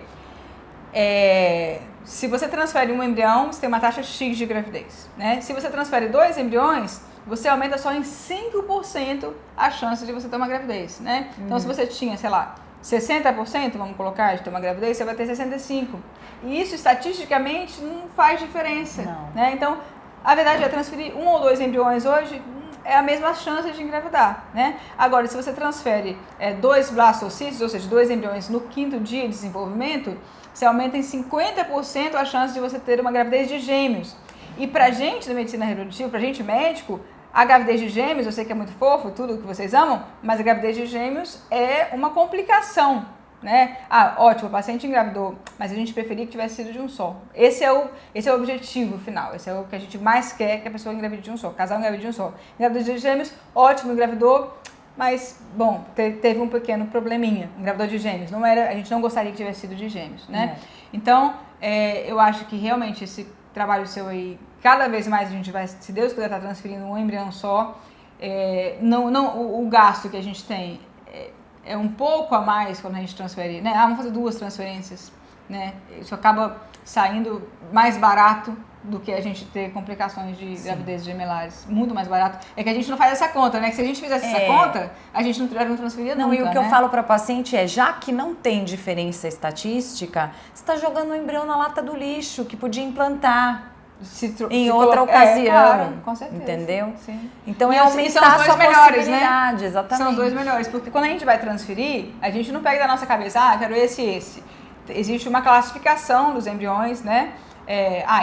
se você transfere um embrião, você tem uma taxa X de gravidez, né? Se você transfere 2 embriões, você aumenta só em 5% a chance de você ter uma gravidez, né? Então, se você tinha, sei lá, 60%, vamos colocar, de ter uma gravidez, você vai ter 65%. E isso, estatisticamente, não faz diferença, né? Então, a verdade é transferir 1 ou 2 embriões hoje é a mesma chance de engravidar, né? Agora, se você transfere 2 blastocitos, ou seja, 2 embriões no 5º dia de desenvolvimento, você aumenta em 50% a chance de você ter uma gravidez de gêmeos. E pra gente da medicina reprodutiva, pra gente médico, a gravidez de gêmeos, eu sei que é muito fofo, tudo que vocês amam, mas a gravidez de gêmeos é uma complicação, né? Ótimo, o paciente engravidou, mas a gente preferia que tivesse sido de um só. Esse é o objetivo final, esse é o que a gente mais quer, que a pessoa engravide de um só, o casal engravide de um só. Gravidez de gêmeos, ótimo, engravidou, mas, bom, teve um pequeno probleminha, engravidou de gêmeos, a gente não gostaria que tivesse sido de gêmeos, né? Então, eu acho que realmente esse trabalho seu aí, cada vez mais a gente vai, se Deus quiser, estar transferindo um embrião só, o gasto que a gente tem é um pouco a mais quando a gente transfere, né? Vamos fazer 2 transferências, né? Isso acaba saindo mais barato do que a gente ter complicações de gravidez gemelares, muito mais barato. É que a gente não faz essa conta, né? Que se a gente fizesse essa conta, a gente não transferia nunca, e o que eu falo para paciente é, já que não tem diferença estatística, você está jogando o embrião na lata do lixo, que podia implantar em outra ocasião, claro, com certeza. Entendeu? Sim. Então e aumentar a sua possibilidade, né? Exatamente. São os 2 melhores, porque quando a gente vai transferir, a gente não pega da nossa cabeça, quero esse e esse. Existe uma classificação dos embriões, né?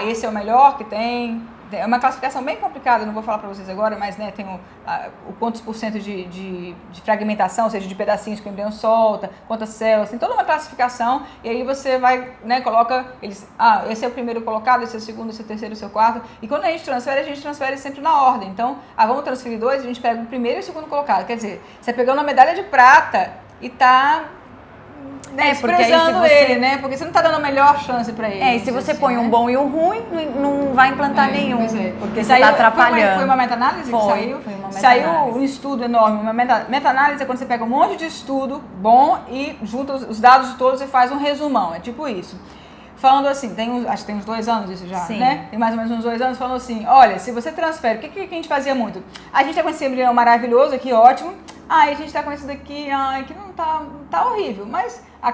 Esse é o melhor que tem. É uma classificação bem complicada, não vou falar para vocês agora, mas né, tem o quantos por cento de fragmentação, ou seja, de pedacinhos que o embrião solta, quantas células, tem toda uma classificação, e aí você vai, né, coloca eles, esse é o primeiro colocado, esse é o segundo, esse é o terceiro, esse é o quarto, e quando a gente transfere sempre na ordem. Então, vamos transferir 2, a gente pega o primeiro e o segundo colocado, quer dizer, você pegou uma medalha de prata e tá né, porque aí se desprezando você- ele, né? Porque você não tá dando a melhor chance pra ele. E se vamos você dizer põe assim, um né? bom e um ruim, não vai implantar nenhum, Pois é. porque você Saiu- está atrapalhando. Foi uma meta-análise que Foi, saiu? foi uma Saiu meta-análise. um estudo enorme. Uma meta-análise é quando você pega um monte de estudo bom e junta os dados de todos e faz um resumão. É tipo isso. Falando assim, acho que tem uns 2 anos isso já, Sim. né? Tem mais ou menos uns 2 anos falando assim, olha, se você transfere, o que a gente fazia muito? A gente tá com esse embrião maravilhoso aqui, ótimo. A gente tá com esse daqui, que não tá horrível, mas a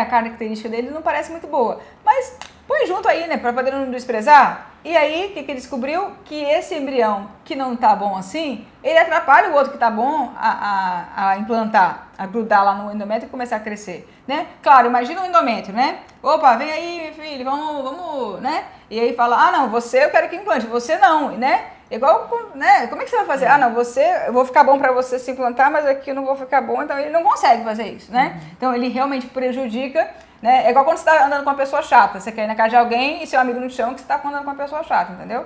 característica dele não parece muito boa. Mas põe junto aí, né, pra poder não desprezar. E aí, o que ele descobriu? Que esse embrião que não tá bom assim, ele atrapalha o outro que tá bom a implantar, a grudar lá no endométrio e começar a crescer, né? Claro, imagina um endométrio, né? Opa, vem aí, meu filho, vamos, né? E aí fala, não, você eu quero que implante, você não, né? Igual, né? Como é que você vai fazer? Não, eu vou ficar bom pra você se implantar, mas aqui eu não vou ficar bom, então ele não consegue fazer isso, né? Então ele realmente prejudica, né? É igual quando você tá andando com uma pessoa chata, você quer ir na casa de alguém e seu amigo no chão que você tá andando com uma pessoa chata, entendeu?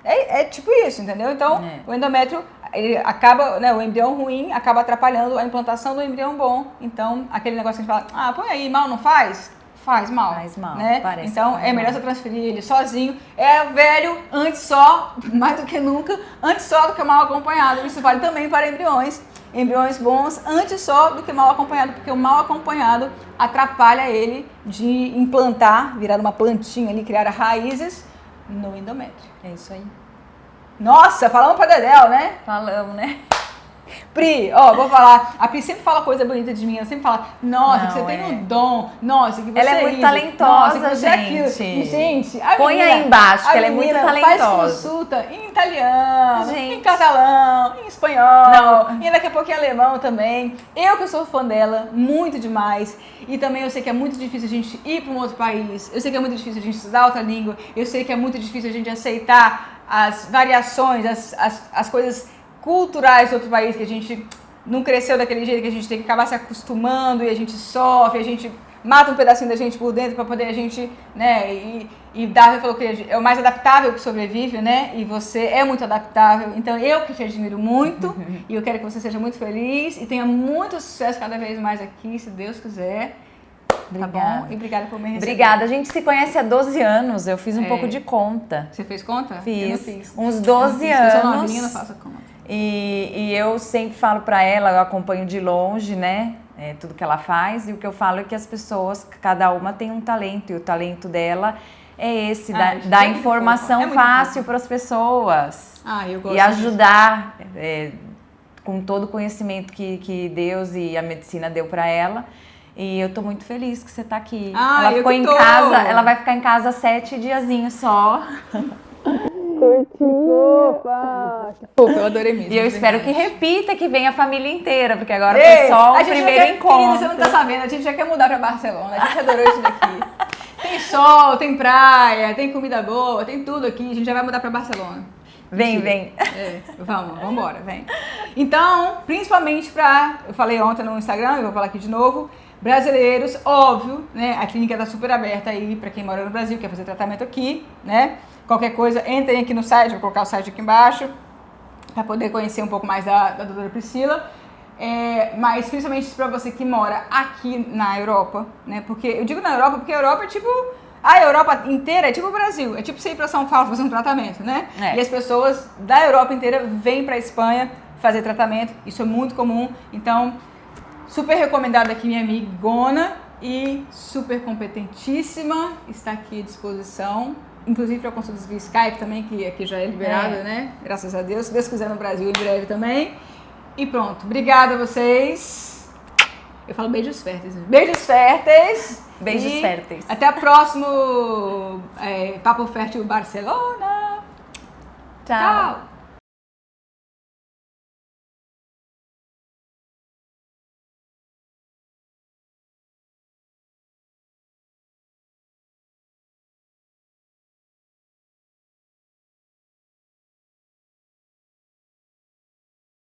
É tipo isso, entendeu? Então, o endométrio, ele acaba, né, o embrião ruim acaba atrapalhando a implantação do embrião bom. Então, aquele negócio que a gente fala, põe aí, mal não faz? Faz mal. Faz mal, né? parece Então, que faz é melhor mal. você transferir ele sozinho. É velho, antes só, mais do que nunca, antes só do que mal acompanhado. Isso vale também para embriões. Embriões bons, antes só do que mal acompanhado, porque o mal acompanhado atrapalha ele de implantar, virar uma plantinha ali, criar raízes no endométrio. É isso aí. Nossa, falamos pra Dedéu, né? Falamos, né? Pri, vou falar. A Pri sempre fala coisa bonita de mim. Ela sempre fala, nossa, que você Não, tem um dom. Nossa, que você Ela é muito talentosa, nossa, que você é gente. aquilo. E, gente, a Põe menina, aí embaixo, a que ela é muito menina talentosa. faz consulta em italiano, Gente. em catalão, em espanhol. Não. E daqui a pouco em alemão também. Eu que sou fã dela, muito demais. E também eu sei que é muito difícil a gente ir para um outro país. Eu sei que é muito difícil a gente estudar outra língua. Eu sei que é muito difícil a gente aceitar as variações, as coisas culturais do outro país, que a gente não cresceu daquele jeito, que a gente tem que acabar se acostumando e a gente sofre, a gente mata um pedacinho da gente por dentro para poder a gente, né, e Darwin falou que é o mais adaptável que sobrevive, né, e você é muito adaptável, então eu que te admiro muito e eu quero que você seja muito feliz e tenha muito sucesso cada vez mais aqui, se Deus quiser. Obrigada. Tá bom? E obrigada por me receber. Obrigada. A gente se conhece há 12 anos. Eu fiz um pouco de conta. Você fez conta? Fiz. Eu não fiz. Uns 12 Eu sou anos. novinha, não faço conta. E eu sempre falo pra ela, eu acompanho de longe, né? Tudo que ela faz. E o que eu falo é que as pessoas, cada uma tem um talento. E o talento dela é esse, gente, dar é muito informação fofo, é muito fácil para as pessoas. Eu gosto E ajudar com todo o conhecimento que Deus e a medicina deu pra ela. E eu tô muito feliz que você tá aqui. Ela eu ficou que em tô. casa, ela vai ficar em casa 7 diazinhos só. Fofa! Que fofa, eu adorei mesmo. E eu de espero verdade. que repita, que venha a família inteira, porque agora Ei, foi só a o gente já primeiro quer, encontro. Querida, você não tá sabendo, a gente já quer mudar pra Barcelona, a gente adorou isso daqui. Tem sol, tem praia, tem comida boa, tem tudo aqui, a gente já vai mudar pra Barcelona. Vem, vem. Vamos embora, vem. Então, principalmente eu falei ontem no Instagram, eu vou falar aqui de novo, brasileiros, óbvio, né, a clínica tá super aberta aí pra quem mora no Brasil, quer fazer tratamento aqui, né, qualquer coisa, entrem aqui no site, vou colocar o site aqui embaixo, pra poder conhecer um pouco mais da doutora Priscila. Mas principalmente para você que mora aqui na Europa, né? Porque eu digo na Europa porque a Europa é tipo... A Europa inteira é tipo o Brasil. É tipo você ir para São Paulo fazer um tratamento, né? E as pessoas da Europa inteira vêm para a Espanha fazer tratamento. Isso é muito comum. Então, super recomendado aqui minha amigona e super competentíssima. Está aqui à disposição. Inclusive para consultas via Skype também, que aqui já é liberado, né? Graças a Deus. Se Deus quiser no Brasil em breve também. E pronto. Obrigada a vocês. Eu falo beijos férteis. Beijos férteis. Beijos férteis. Até o próximo Papo Fértil Barcelona. Tchau. Tchau.